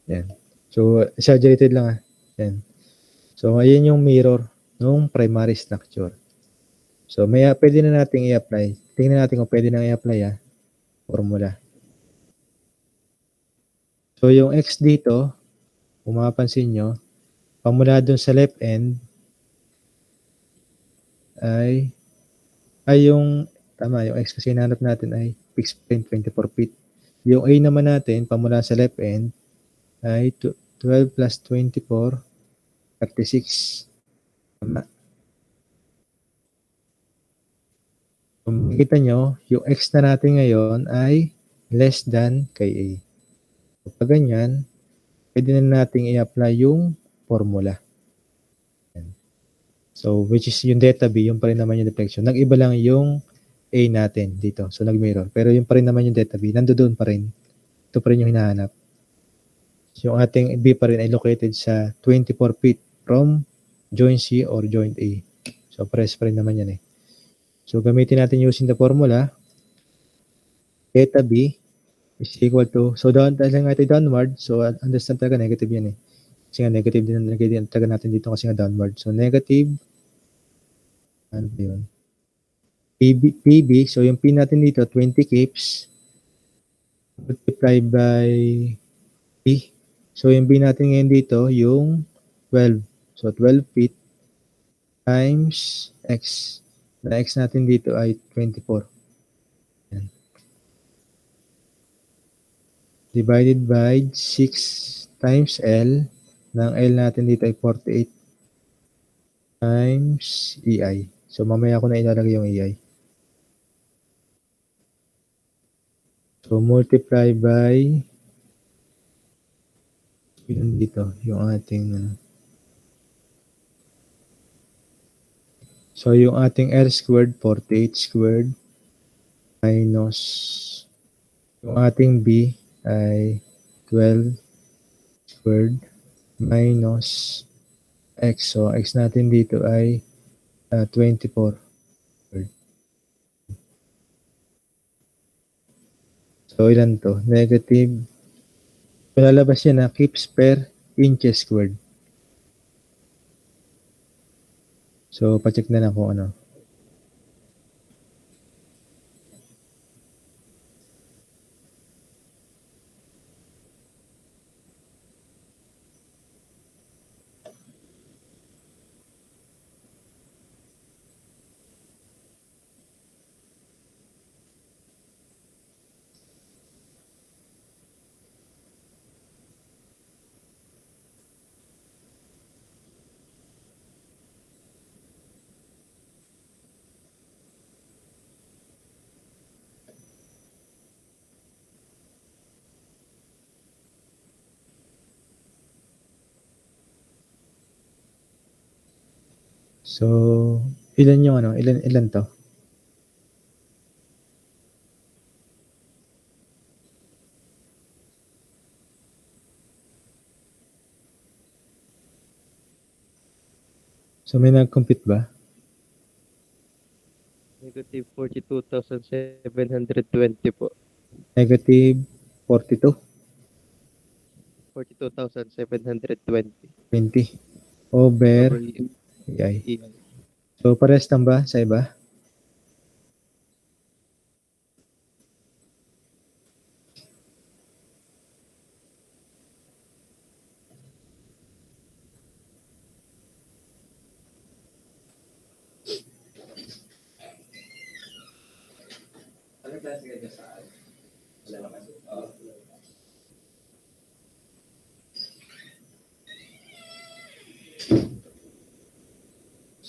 Yan. So, exaggerated lang Yan. So, ayan yung mirror ng primary structure. So, pwede na nating i-apply. Tingnan natin kung pwede nang i-apply formula. So, yung x dito, kung mapapansin nyo, pamula dun sa left end, ay yung x kasi hinanap natin ay fixed plane 24 feet. Yung a naman natin, pamula sa left end, ay 12 plus 24, 36. Tama. Kung makikita nyo, yung x na natin ngayon ay less than kay a. So, pag ganyan, pwede na natin i-apply yung formula. So, which is yung delta B, yung pa rin naman yung deflection. Nag-iba lang yung A natin dito. So, nag-mirror. Pero yung pa rin naman yung delta B, nandoon pa rin. Ito pa rin yung hinahanap. So, yung ating B pa rin ay located sa 24 feet from joint C or joint A. So, press pa rin naman yan eh. So, gamitin natin using the formula. Theta B is equal to, so dahil nga ito downward, so understand talaga negative yan eh. Kasi nga negative din talaga natin dito kasi nga downward. So, negative, ano yun? PB, so yung P natin dito, 20 kips, multiplied by B. So yung B natin ngayon dito, yung 12. So 12 feet times X. Na X natin dito ay 24. Yan. Divided by 6 times L. Ng L natin dito ay 48 times EI. So mamaya ko na ilalagay yung EI. So multiply by yun dito, yung ating so yung ating R squared, 48 squared minus yung ating B ay 12 squared minus X. So X natin dito ay 24 squared. So ilan to? Negative. Lalabas yan na kips per inches squared. So, pacheck na lang kung ano. So, ilan yung ano? Ilan to? So, may nag-compute ba? Negative 42,720 po. Negative 42? 42,720. 20 over Over EI. EI. So, pares lang ba sa iba?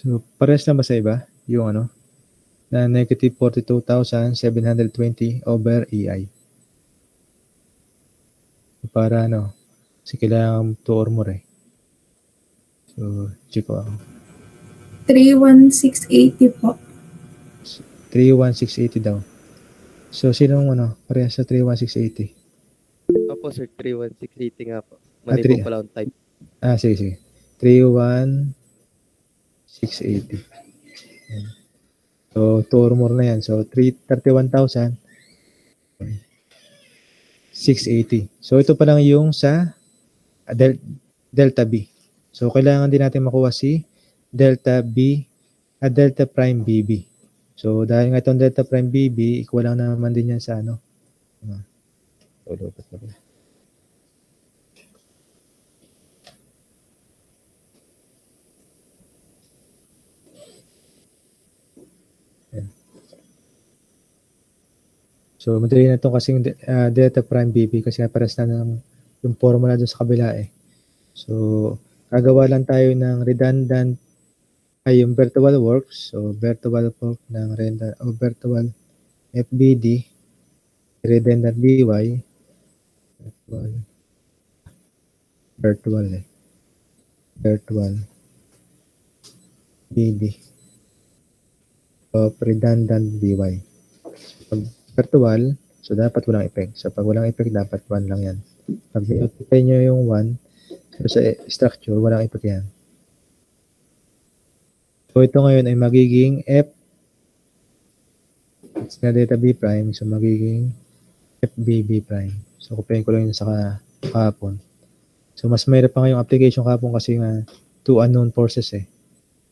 So, pares lang ba sa iba? Yung ano? Na negative 42,720 over EI. Para ano? Kasi kailangan 2 or more eh. So, check ko ako. 31680 po. 31680 daw. So, sinong ano? Parehas sa 31680. Opo sir, 31680 nga po. Mali po pala ang type. Sige. 31680. So, 2 or more na yan. So, 31,680. So, ito pa lang yung sa delta B. So, kailangan din natin makuha si delta B at delta prime BB. So, dahil nga itong delta prime BB, equal lang naman din yan sa ano. Lupat na pala. Ayan. So, madali na ito kasing delta prime BB kasi pares na ng yung formula doon sa kabila eh. So, gagawa lang tayo ng redundant ay yung virtual works. So, virtual work ng virtual FBD, redundant DY, virtual BD of redundant DY. Pag virtual, so dapat walang effect. So, pag walang effect, dapat 1 lang yan. Pag i-apply nyo yung 1, so sa structure, walang effect yan. So, ito ngayon ay magiging F na delta B prime, so magiging FBB prime. So, kupain ko lang yun sa kahapon. So, mas mayroon pa ngayong application kahapon kasi nga 2 unknown forces eh.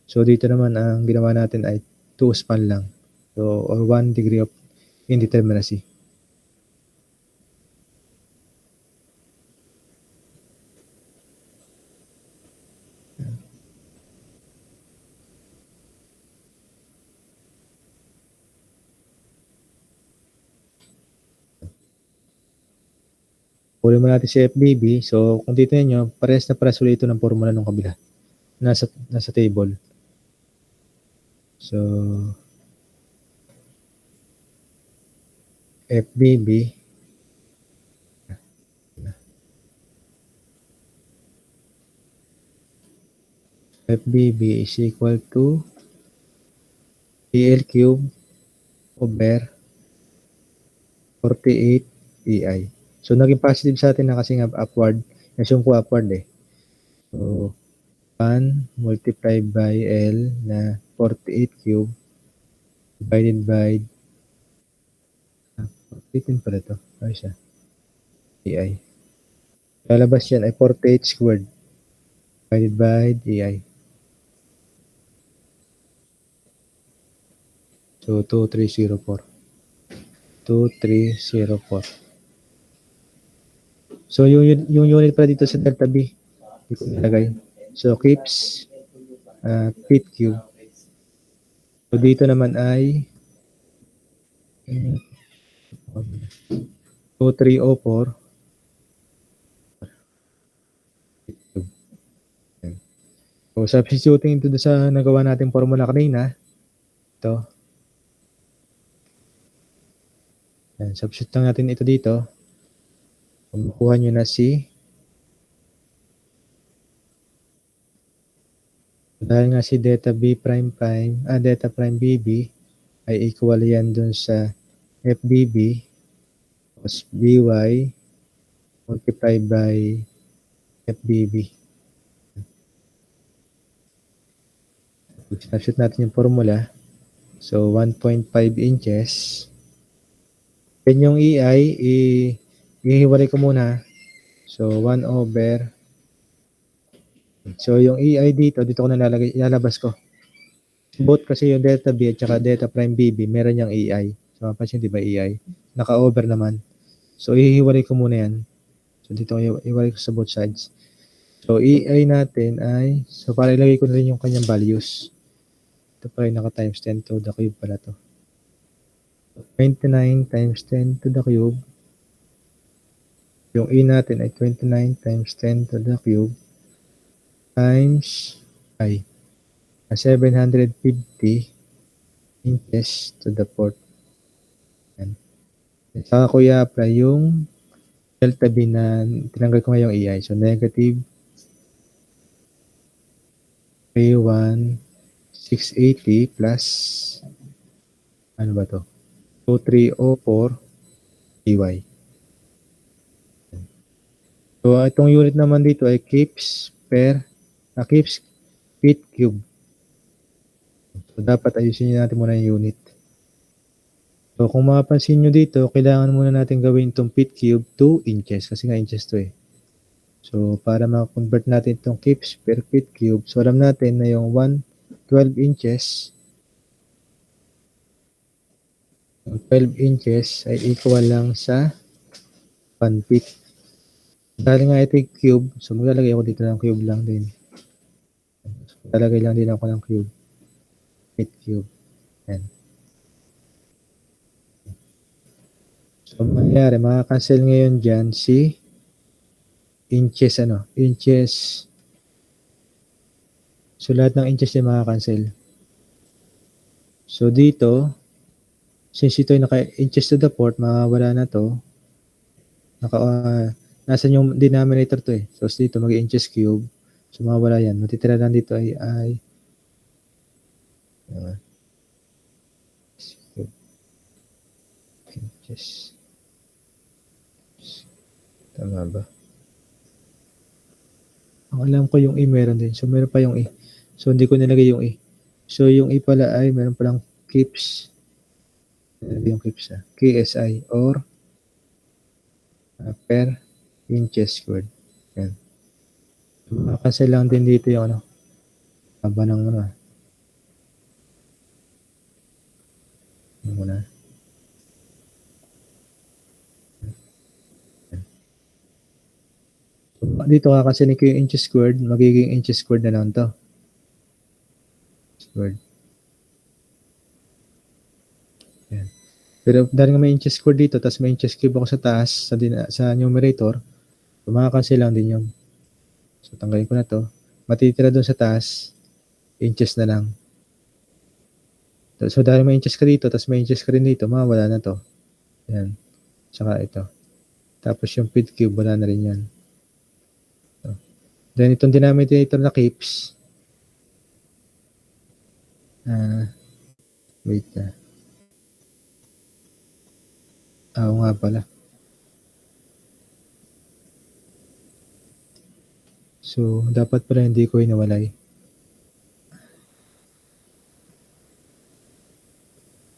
So, dito naman ang ginawa natin ay 2 span lang. So, or 1 degree of indeterminacy. Kunin mo natin si FBB. So, kung dito nyo, pares na pares ulit ito ng formula ng kabila. Nasa table. So, FBB is equal to PL cube over 48 EI. So, naging positive sa atin na kasi nga upward. Assume ko upward eh. So, 1 multiplied by L na 48 cube divided by 18 pala ito. Ay siya. EI. Lalabas yan ay 48 squared divided by EI. So, 2304. 2304. So, yung unit pala dito sa delta B. Dito nilagay. So, keeps feet cube. So, dito naman ay 2304. So, substituting ito sa nagawa nating formula kanina. Ito. Yan, substitute lang natin ito dito. Makuha nyo na si dahil nga si delta B prime delta prime BB ay equal yan dun sa FBB plus BY multiplied by FBB. Substitute natin yung formula. So, 1.5 inches. Then yung EI, ihiwalay ko muna. So, 1 over. So, yung EI dito ko nalalagay, ilalabas ko. Both kasi yung delta B at saka delta prime BB, meron yung EI. So, mapansin, di ba EI? Naka-over naman. So, ihiwalay ko muna yan. So, dito ko ihiwalay ko sa both sides. So, EI natin ay, so, para ilagay ko na rin yung kanyang values. Ito pa rin naka-times 10 to the cube pala to. 29 times 10 to the cube. Yung E natin ay 29 times 10 to the cube times 750 inches to the fourth. Yan. Saka ko i-apply yung delta B na tinanggal ko ngayong EI. So, negative 680 plus ano ba to? 2304 EY. So, itong unit naman dito ay keeps feet cube. So, dapat ayusin natin muna yung unit. So, kung mapapansin nyo dito, kailangan muna natin gawin itong feet cube 2 inches kasi nga inches to eh. So, para ma-convert natin itong kips per feet cube, so alam natin na yung 12 inches, yung 12 inches ay equal lang sa 1 feet. Dahil nga ito yung cube, so maglalagay ako dito ng cube lang din. Lalagay lang din ako ng cube. Feet cube. Yan. So, mangyayari, makakancel ngayon dyan si inches, inches. So, lahat ng inches din makakancel. So, dito, since ito ay naka-inches to the fourth, mawawala na to. Nasan yung denominator to eh. So, dito, mag-inches cube. So, mawawala yan. Matitira lang dito ay inches. Tama ba? Ang alam ko yung E meron din. So, meron pa yung E. So, hindi ko nilagay yung E. So, yung E pala ay meron palang kips. Yung kips KSI or per inches squared. Yan. Kasi lang din dito yung haba ng muna. Dito kakasanin ko yung inches squared, magiging inches squared na lang to. Squared. Yan. Pero dahil nga may inches squared dito, tapos may inches cube ako sa taas, sa numerator, so makakancel lang din yun. So tanggalin ko na to. Matitira doon sa taas, inches na lang. So dahil may inches ka dito, tapos may inches ka rin dito, mawala na to. Yan. Tsaka ito. Tapos yung feet cube, wala na rin yan. Then itong denominator na kips. Wait na. Oo nga pala. So, dapat pala hindi ko inawalay.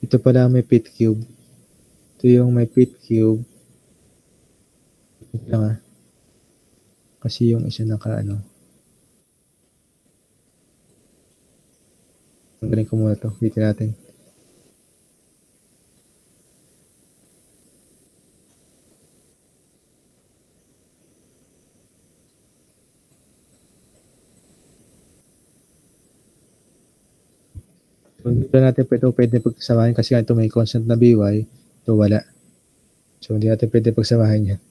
Ito pala may feet cube. Ito yung may feet cube. Ito lang Kasi yung isa Tanggalin ko muna to. Bitin natin. So, dito natin pwede pagsamahin kasi ito may constant na BY. Ito wala. So, hindi natin pwede pagsamahin yan.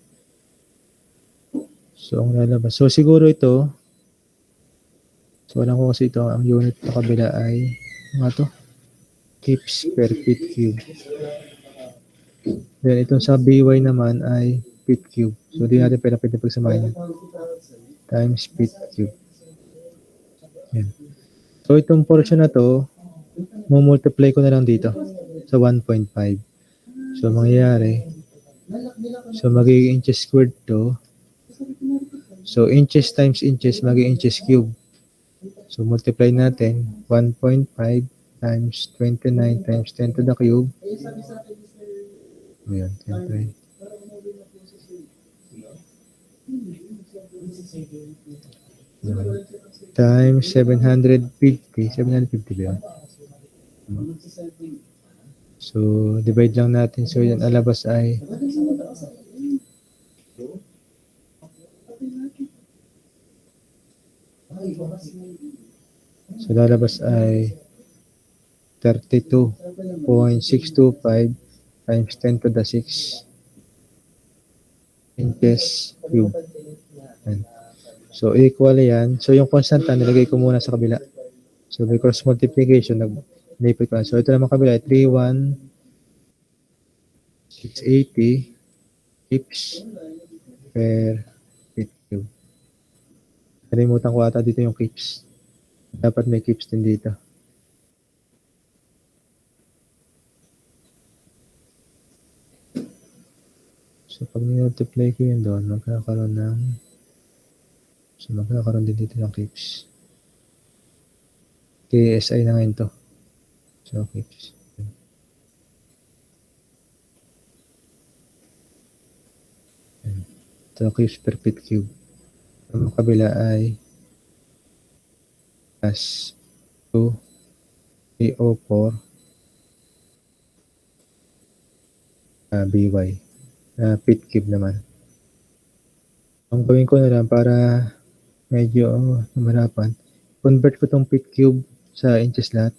So, ang lalabas. So, siguro ito, so, alam ko kasi ito, ang unit na kabila ay, kips per feet cube. Then, itong sa BY naman ay feet cube. So, hindi natin pwede pagsamahin yan. Times feet cube. Yan. So, itong portion na to, multiply ko na lang dito sa 1.5. So, mangyayari, so, magiging inches squared to. So, inches times inches, magiging inches cube. So, multiply natin, 1.5 times 29 times 10 to the cube. Ayan, 10 times 750. 750 ba yun? So, divide lang natin. So, yan, alabas ay so, lalabas ay 32.625 times 10 to the 6 inches cube. Yan. So, equal yan. So, yung constant nilagay ko muna sa kabila. So, may cross multiplication, nag-lipit ko na. So, ito naman kabila ay 31,680 kips per feet cube. Kalimutan ko ata dito yung kips. Dapat may kips din dito. So, pag multiply ko yun doon, magkakaroon din dito ng kips. KSI na ngayon to. So, kips. Ito kips per feet cube. Ang kabila ay plus 2 PO4 BY na feet cube naman. Ang gawin ko na lang para medyo mahirapan, convert ko tong feet cube sa inches lahat.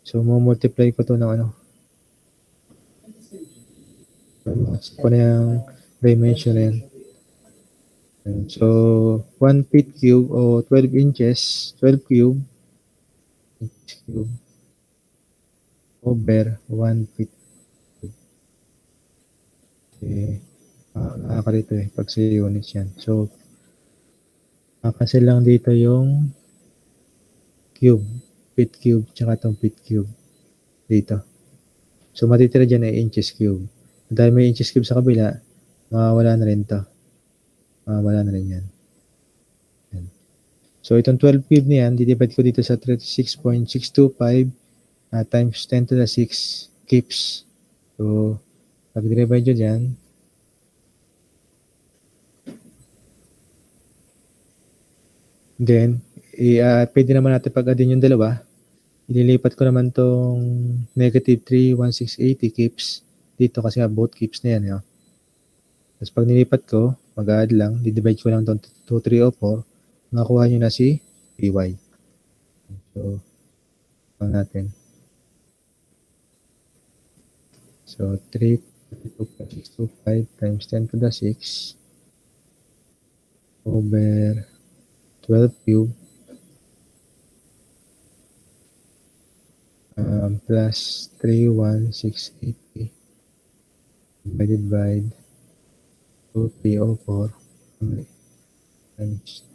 So, multiply ko to ng ano. So, na yung dimension na yan. So, 1 feet cube o 12 inches, 12 cube over 1 feet cube. Okay. Nakakalito pag sa units yan. So, kasi lang dito yung cube, feet cube, tsaka itong feet cube dito. So, matitira dyan ay inches cube. Dahil may inches cube sa kabila, mawawala na rin to. Mawawala na rin yan. So, itong 12 cube na yan, didivide ko dito sa 36.625 times 10 to the 6 kips. So, pag-divide nyo dyan, then, pwede naman natin pag-addin yung dalawa. Ililipat ko naman tong negative 31680 kips dito kasi both kips na yan. Yun. Tapos pag nilipat ko, mag-add lang, didivide ko lang itong 2304, makakuha nyo na si PY. So, pang natin. So, 3.625 times 10 to the 6 over 12 cube plus 31680 divided by 2304 times.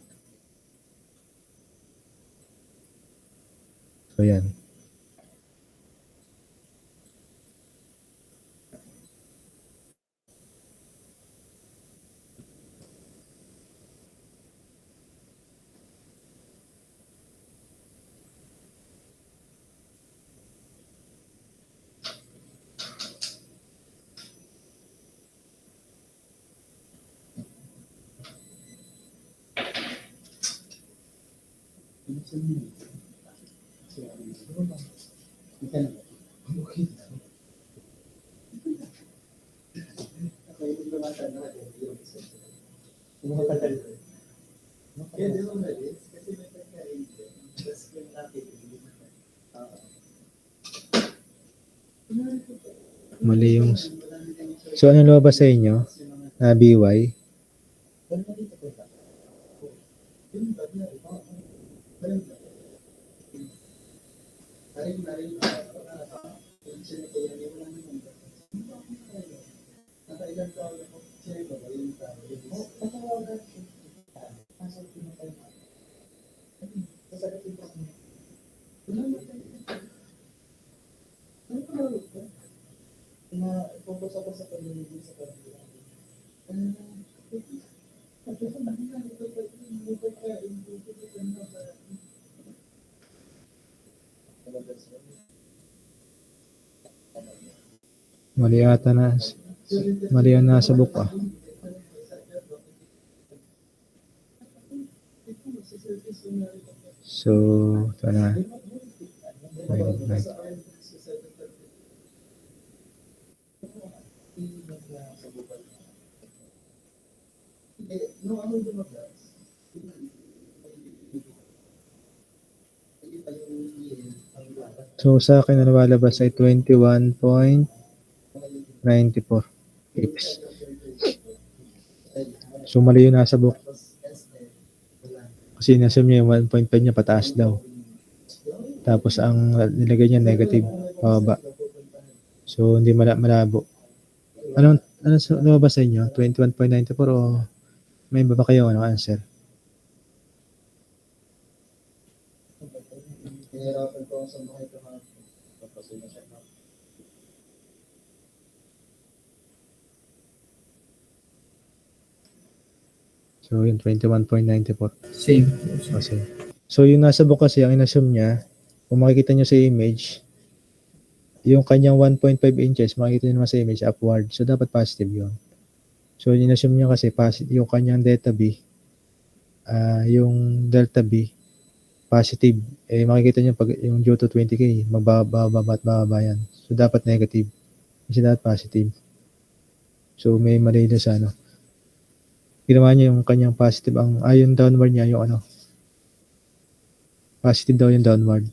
So, yan. Mali yung... So, ano lumabas sa inyo? BY? Mali ata na. Mali ang nasa book ah. So, ito na. So, sa akin na nabalabas ay 21.94 kips. So, mali yung nasa book. Kasi nasum niya yung 1.5 niya pataas daw. Tapos, ang nilagay niya negative pababa. So, hindi malabo. Ano lumabas sa inyo? 21.94 o may iba ba kayo answer? So, yun, 21.94. Same. Same. So, yung nasa book kasi, ang inassume niya, kung makikita nyo sa image, yung kanyang 1.5 inches, makikita nyo naman sa image, upward. So, dapat positive yun. So, inassume nyo kasi, yung kanyang delta B, yung delta B, positive. Makikita nyo pag yung due to 20K, magbababa at bababa yan. So, dapat negative. Kasi dapat positive. So, may mali na sa ano. Ginawa niya yung kanyang positive. Yung downward niya, yung ano. Positive daw yung downward.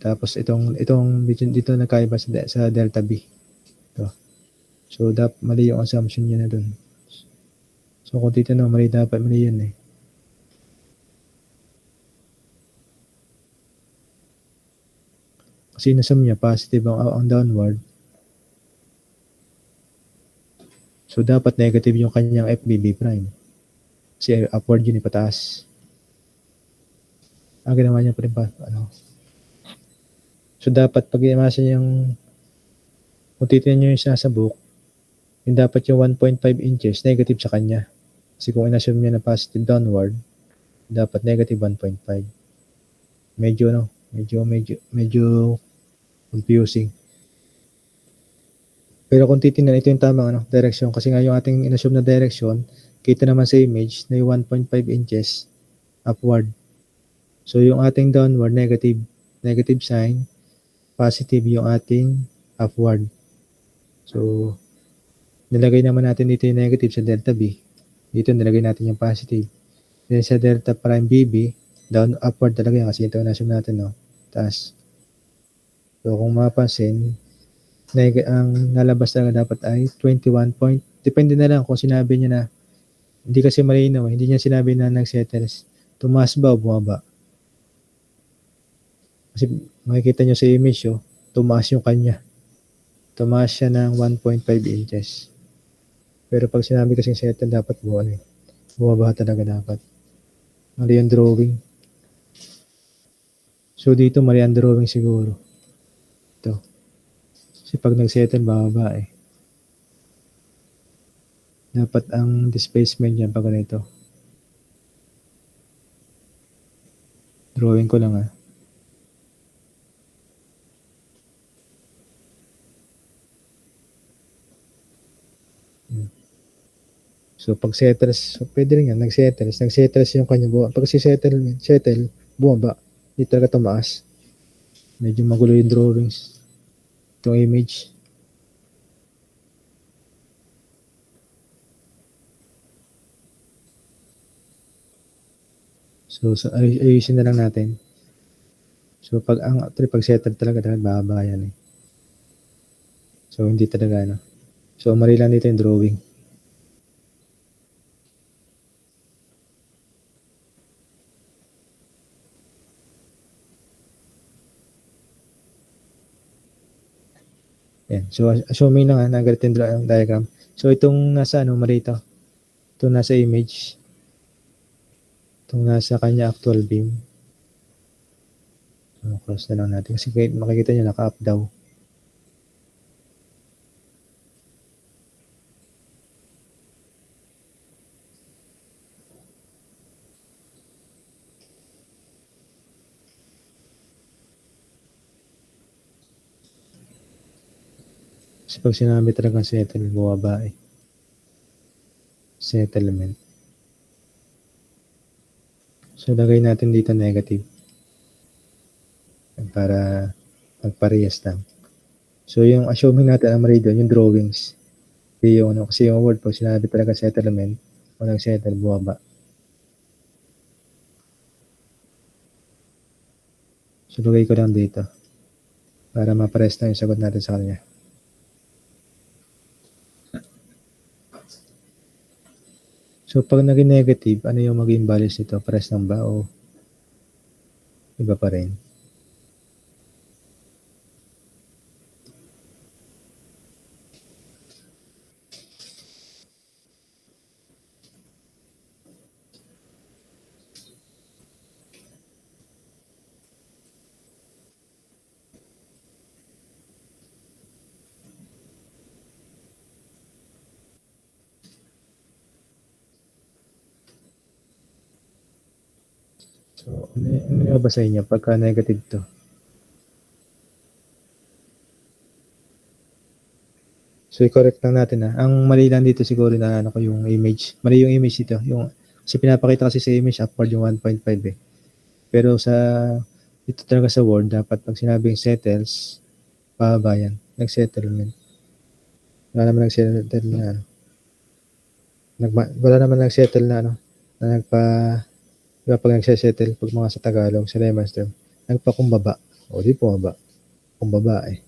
Tapos, itong dito nagkaiba sa delta B. Ito. So, mali yung assumption niya na dun. So, kung titanong, dapat mali yun eh. Kasi inasam niya, positive ang downward. So, dapat negative yung kanyang FBB prime. Kasi upward yun, pataas. Ginawa niya pa rin pa, ano. So, dapat pag imasa yung, kung titignan nyo yung sa book, yung dapat yung 1.5 inches, negative sa kanya. Kasi kung inassume niya na positive downward, dapat negative 1.5. Medyo confusing. Pero kung titingnan, ito yung tamang direction. Kasi nga yung ating inassume na direction, kita naman sa image na yung 1.5 inches upward. So yung ating downward, negative sign, positive yung ating upward. So, nilagay naman natin dito yung negative sa delta B. Dito nilagay natin yung positive. Then sa delta prime BB, upward talaga yan kasi ito yung assume natin, no? Taas. So, kung mapapansin, ang nalabas talaga dapat ay 21 point. Depende na lang kung sinabi niya na, hindi kasi malinaw, hindi niya sinabi na nag-settles. Tumaas ba o bumaba? Kasi makikita niyo sa image, tumaas yung kanya. Tumaas siya ng 1.5 inches. Pero pag sinabi kasing settle, dapat bumaba talaga dapat. Mali yung drawing. So, dito mali ang drawing siguro. Ito. Kasi pag nag-settle, bababa eh. Dapat ang displacement niya pag ganito. Drawing ko lang So, pag settles, so pwede rin yan, nag-settles yung kanya buwan. Pag settle, bumaba. Hindi talaga tumaas. Medyo magulo yung drawings. Itong image. So ayusin na lang natin. So, pag settle talaga, bababa yan eh. So, hindi talaga So, mali lang dito yung drawing. Yan. So, assuming na nga, ganito yung diagram. So, itong nasa mali ito. Itong nasa image. Itong nasa kanya actual beam. So, cross na lang natin. Kasi makikita nyo, naka-up daw. Kasi pag sinabi talagang settle, bumaba eh. Settlement. So, lagay natin dito negative. Para magparehas lang. So, yung assuming natin ang mali doon, yung drawings. Kasi yung word, pag sinabi talaga settlement, o nag-settle, bumaba. So, lagay ko lang dito. Para mapares na yung sagot natin sa kanya. So, pag naging negative, ano yung maging values nito? Pares lang ba o iba pa rin? So, ano yung ba sa inyo pagka negative to? So, i-correct lang natin, ang mali lang dito siguro na ano ko yung image. Mali yung image dito. Kasi pinapakita kasi sa image upward yung 1.5 eh. Pero dito talaga sa Word, dapat pag sinabing settles, pababa yan. Nag-settlement. Wala naman nag-settle na ano. Wala naman nag-settle na ano. Na diba pag nagse-settle, pag mga sa Tagalog, sa layman's term, nagpakumbaba. O di pumaba. Kumbaba eh.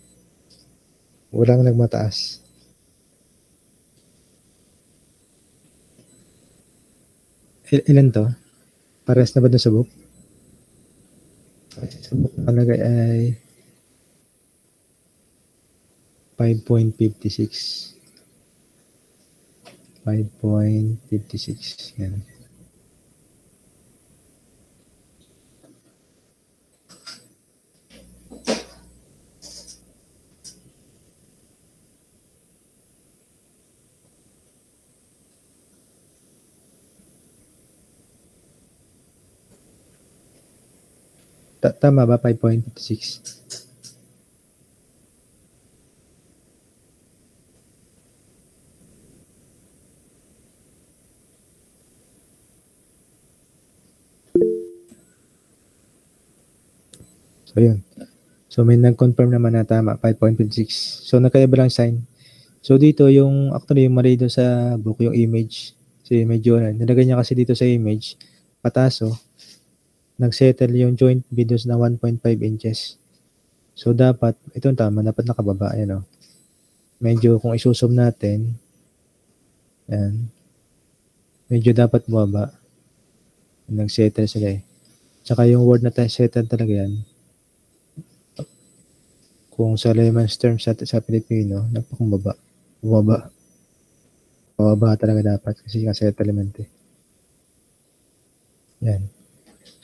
Walang nagmataas. Ilan to? Pares na ba dun sa book? Sa book talaga ay 5.56. 5.56. Yan. Tama ba? 5.56. So, yun. So, may nag-confirm naman na tama, 5.56. So, nagkaiba lang sign. So, dito actually, yung mali doon sa book, yung image. Kasi medyo, nilagay niya kasi dito sa image, pataso, nag-settle yung joint videos na 1.5 inches. So, dapat, ito tama, dapat nakababa, yan o. Medyo, kung isusum natin, yan, medyo dapat bumaba. Nag-settle sila eh. Tsaka yung word na settle talaga yan, kung sa layman's terms sa Pilipino, nagpakumbaba. Bumaba. Pababa talaga dapat kasi nga settlement eh. Yan.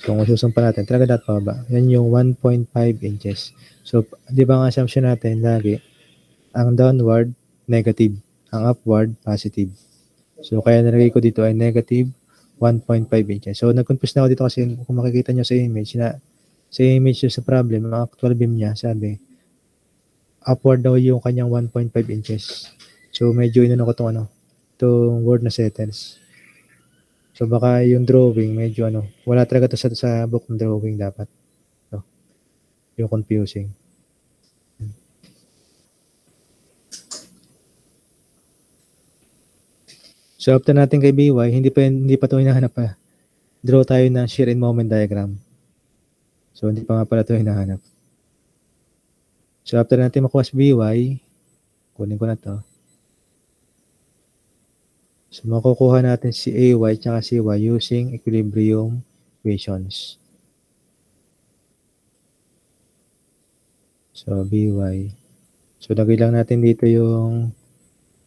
So, kung susumpa natin, talaga dapat pababa. Yan yung 1.5 inches. So, di ba ang assumption natin lagi, ang downward, negative. Ang upward, positive. So, kaya nalagay ko dito ay negative 1.5 inches. So, nag-confuse na ako dito kasi kung makikita nyo sa image sa problem, ang actual beam niya, sabi, upward daw yung kanyang 1.5 inches. So, medyo inano ko itong word na settles. So, baka yung drawing, medyo wala talaga to sa book ng drawing dapat. So, yung confusing. So, after natin kay BY, hindi pa ito hinahanap pa. Draw tayo ng shear and moment diagram. So, hindi pa nga pala ito hinahanap. So, after natin makuha si BY, kunin ko na to. So, makukuha natin si AY at si Y using equilibrium equations. So, BY. So, lagay lang natin dito yung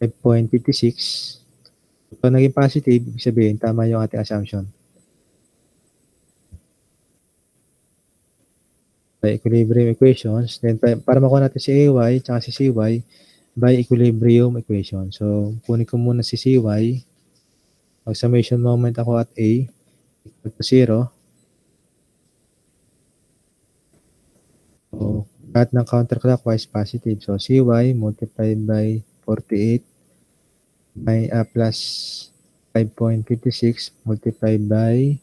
5.56. Pag naging positive, ibig sabihin, tama yung ating assumption. By equilibrium equations, then para makuha natin si AY at si CY, by equilibrium equation. So, kunin ko muna si CY. Mag-summation moment ako at A equal to 0. So, lahat ng counterclockwise positive. So, CY multiplied by 48 plus 5.56 multiplied by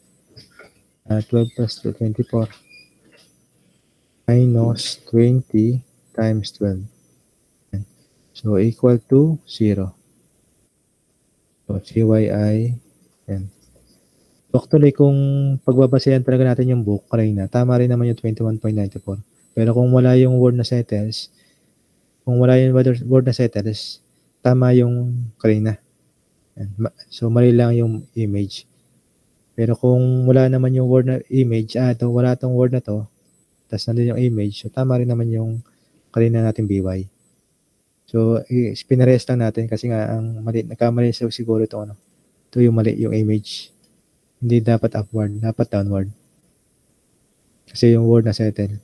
12 plus 2, 24 minus 20 times 12. So, equal to 0. So, CYI, yan. So, actually, kung pagbabasehan talaga natin yung book, kanina, tama rin naman yung 21.94. Pero kung wala yung word na settles, tama yung kanina. Yan. So, mali lang yung image. Pero kung wala naman yung word na image, wala tong word na to, tapos nandun yung image, so tama rin naman yung kanina natin BY. So, pinares lang natin kasi nga nagkamali siguro ito ito yung mali yung image. Hindi dapat upward, dapat downward. Kasi yung word na settle.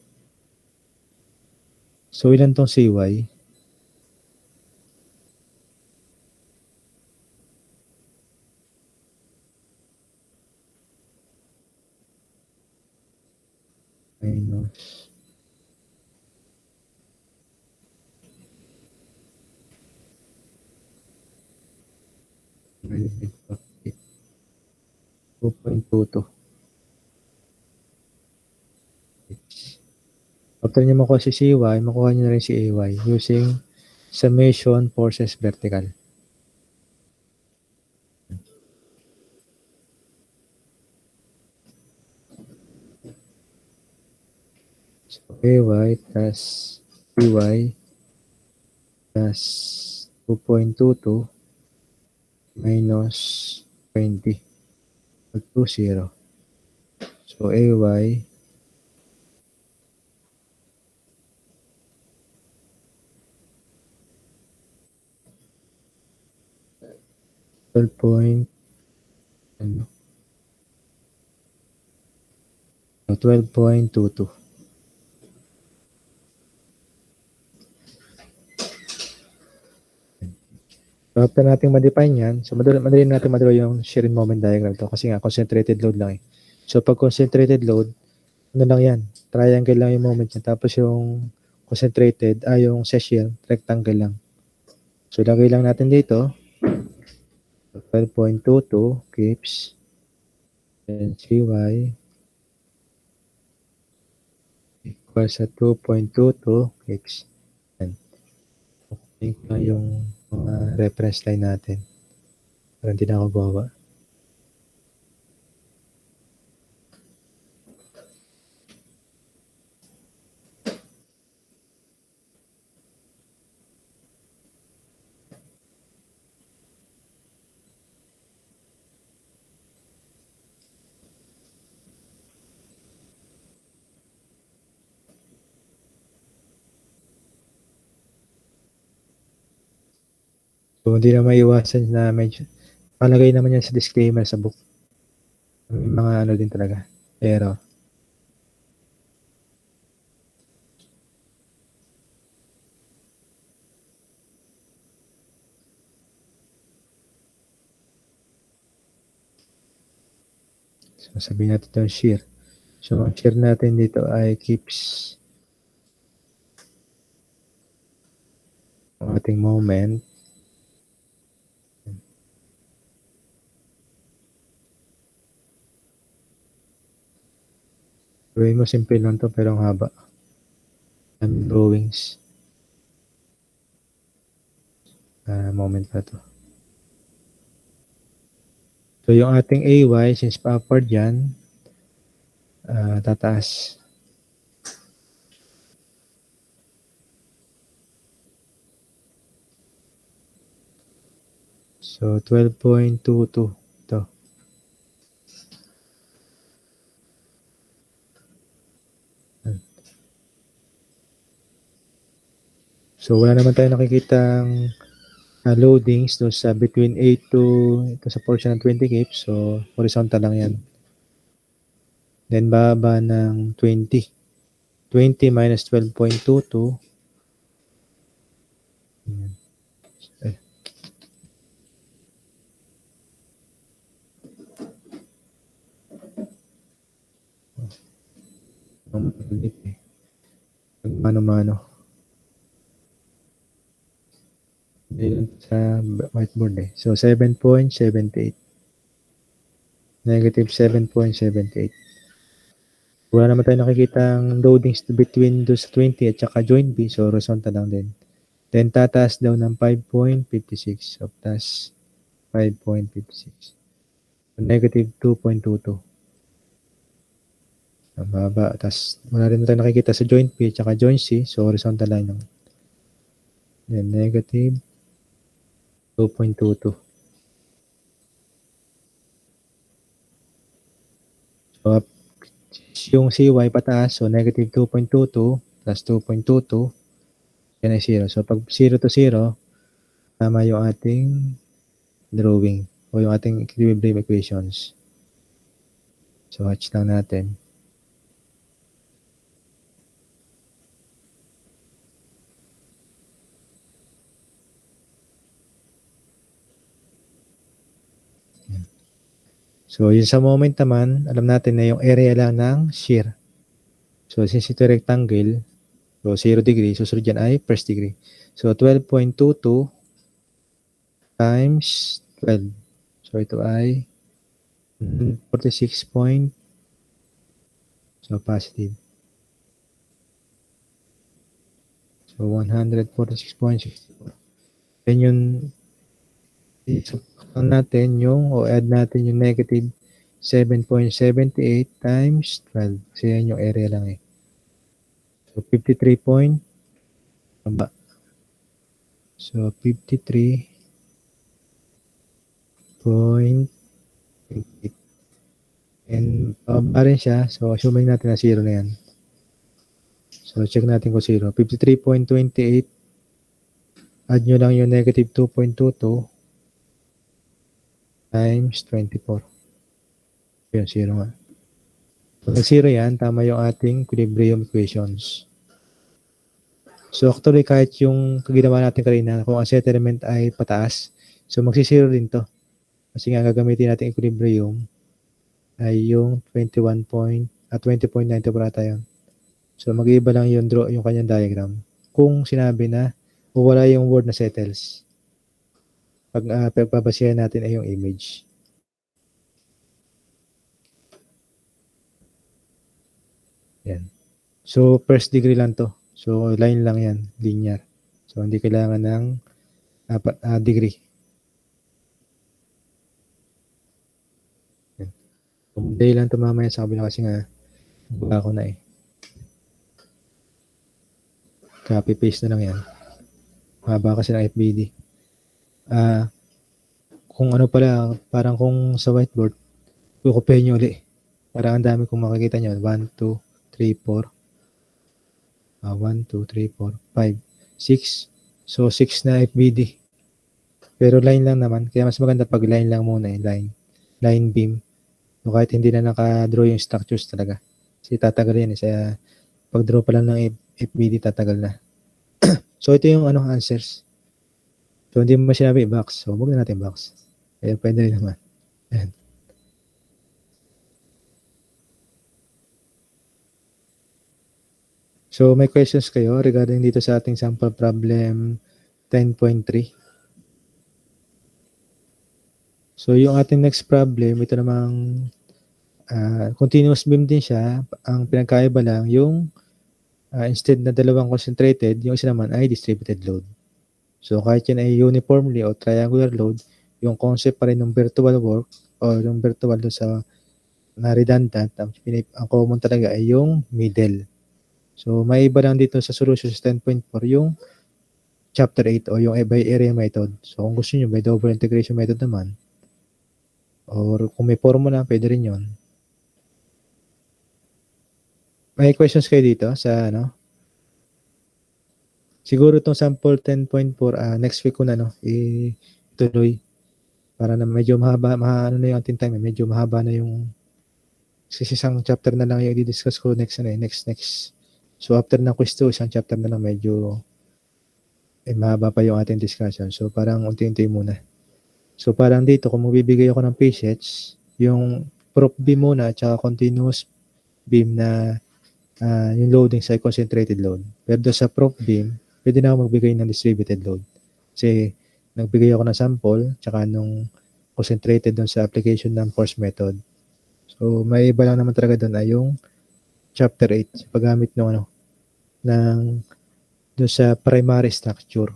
So, ilan tong CY? Minus. 2.22. After nyo makuha si CY, makuha nyo na rin si AY using summation forces vertical. So, AY plus CY plus 2.22 minus 20 equal to 0. So, AY ano? 12.22. So, after natin ma-define yan, so madali natin ma-draw yung shear moment diagram to kasi nga concentrated load lang eh. So, pag concentrated load, ano lang yan, triangle lang yung moment niya. Tapos yung concentrated, yung sa shear, rectangle lang. So, lagay lang natin dito, 12.22 keeps, and CY equals sa 2.22 keeps. Yan. Okay na yung mga reference line natin. Parang hindi na ako gawa. So, hindi na maiwasan na medyo palagay naman yan sa disclaimer sa book. Mga ano din talaga. Error. So, sabihin natin ito shear. So, ang shear natin dito ay keeps ang ating moment. Gawin mo simple lang to pero ang haba. Ang drawings. Moment pa to. So, yung ating AY, since pa-upward yan, tataas. So, 12.22 ito. So, wala naman tayo nakikitang loadings doon sa between 8 to ito sa portion ng 20 keeps. So, horizontal lang yan. Then, baba ng 20. 20 minus 12.22. Mano-mano. Sa whiteboard eh. So, 7.78. Negative 7.78. Wala naman tayo nakikitang loadings between those 20 at saka joint B. So, horizontal lang din. Then, tataas daw ng 5.56. So, plus 5.56. So, negative 2.22. Ang baba. Tapos, wala rin tayo nakikita sa joint B at saka joint C. So, horizontal line lang. Then, negative 2.22. So, yung CY pataas, so negative 2.22 plus 2.22, yan ay 0. So, pag 0 to 0, tama yung ating drawing o yung ating equilibrium equations. So, watch lang natin. So, yun sa moment naman, alam natin na yung area lang ng shear. So, since ito rectangle, so 0 degree, susunod dyan ay first degree. So, 12.22 times 12. So, ito ay 46 point. So, positive. So, 146.64. Then yung isubtract natin yung o add natin yung negative 7.78 times 12. Kasi yan yung area lang eh. So, 53 point. Aba. So, 53.28. And pa rin siya. So, assuming natin na 0 na yan. So, check natin kung 0. 53.28. Add nyo lang yung negative 2.22 times 24. Yun, 0 nga. Pag 0 yan, tama yung ating equilibrium equations. So, actually, kahit yung ginawa natin kanina, kung ang settlement ay pataas, so magsi-0 din to. Kasi nga gagamitin natin equilibrium ay yung 20.94 ata yun. So, mag-iiba lang yung draw, yung kanyang diagram. Kung sinabi na wala yung word na settles. Pag pagpapasihan natin ay yung image. Yan. So, first degree lang to. So, line lang yan, linear. So, hindi kailangan ng degree. Yan. Day lang to mamaya sa kabila kasi nga baka ako na eh. Copy paste na lang yan. Haba kasi ng FBD. Kung ano pala, parang kung sa whiteboard, kukupihin nyo ulit. Parang ang dami kung makikita nyo. 1, 2, 3, 4. 1, 2, 3, 4, 5, 6. So, 6 na FBD. Pero line lang naman. Kaya mas maganda pag line lang muna eh. Line beam. So, kahit hindi na naka-draw yung structures talaga. Kasi tatagal yan eh. Sa pag-draw pa lang ng FBD, tatagal na. So, ito yung answers. So, hindi mo sinabi box. So, huwag na natin box. Kaya pwede rin naman. Ayan. So, may questions kayo regarding dito sa ating sample problem 10.3. So, yung ating next problem, ito namang continuous beam din siya. Ang pinagkaiba lang, yung instead na dalawang concentrated, yung isa naman ay distributed load. So, kahit yan ay uniformly o triangular load, yung concept pa rin ng virtual work o yung virtual doon sa na redundant, ang common talaga ay yung middle. So, may iba lang dito sa solutions 10.4 yung chapter 8 o yung by area method. So, kung gusto nyo, by double integration method naman, or kung may formula, pwede rin yun. May questions kayo dito sa Siguro itong sample 10.4, next week ko na ituloy. Para na medyo mahaba, na yung ating time, medyo mahaba na yung isang chapter na lang yung i-discuss ko next. So after ng quiz 2, isang chapter na lang medyo mahaba pa yung ating discussion. So parang unti-unti muna. So parang dito, kung magbibigay ako ng PSETs, yung prop beam muna at saka continuous beam na yung loading sa concentrated load. Pero sa prop beam, pwede na ako magbigay ng distributed load. Kasi nagbigay ako ng sample tsaka nung concentrated doon sa application ng force method. So may iba lang naman talaga doon ay yung chapter 8 sa paggamit ng doon sa primary structure.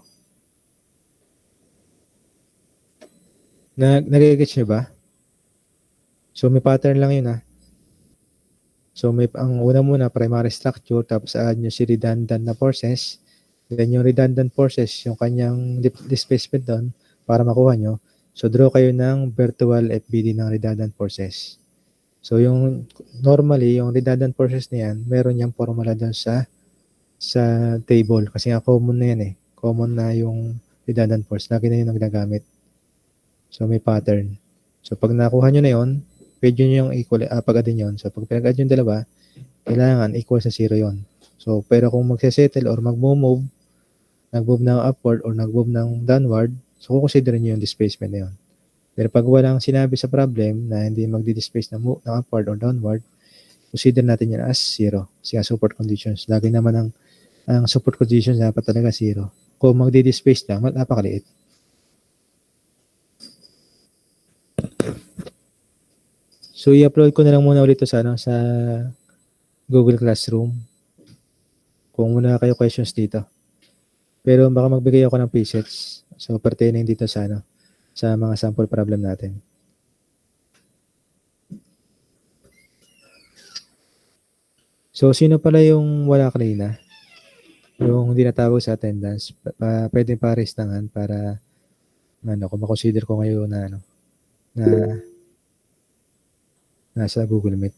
Nagigets nyo ba? So may pattern lang yun So ang una muna primary structure, tapos add nyo si redundant na forces. Then yung redundant forces, yung kanyang displacement doon para makuha nyo. So draw kayo ng virtual FBD ng redundant forces. So yung normally, yung redundant forces na yan, meron yung formula doon sa table. Kasi nga common na yan eh. Common na yung redundant force. Lagi na yun ang ginagamit. So may pattern. So pag nakuha nyo na yun, pwede nyo yung equal, pag-add yun. So pag pinag-add yung dalawa, kailangan equal sa 0 yun. So pero kung magse-settle or nag-move ng upward or nag-move ng downward, so kukonsider nyo yung displacement na yun. Pero pag walang sinabi sa problem na hindi magdi-displace ng upward or downward, consider natin yan as 0. Kasi support conditions. Lagi naman ang support conditions dapat talaga 0. Kung magdi-displace lang, napakaliit. So, i-upload ko na lang muna ulit 'to sa ano, sa Google Classroom. Kung wala kayo questions dito. Pero baka magbigay ako ng presets. So, pertaining dito sa ano, sa mga sample problem natin. So, sino pala yung wala kanina? Yung hindi natawag sa attendance, pwedeng pa-restahan para ano, kung ma-consider ko ngayon na ano, na nasa Google Meet.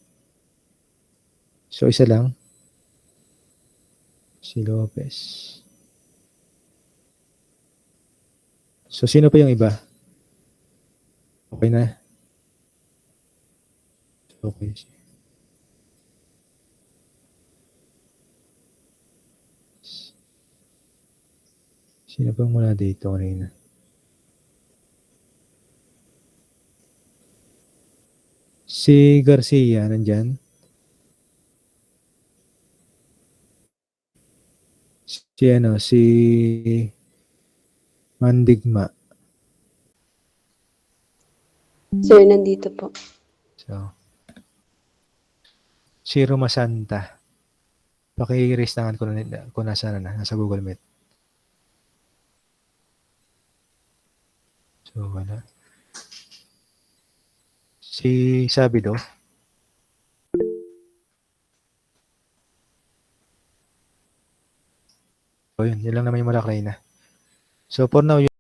So, isa lang. Si Lopez. So, sino pa yung iba? Okay na. Okay. Sino bang wala dito kanina? Si Garcia, nandyan? Si ano, si Mandigma. Sir, nandito po. So, si Romasanta. Paki-restahan ko na kung nasaan na, nasa Google Meet. So, wala. Si Sabido. So, yun lang naman yung wala kanina. So, for now,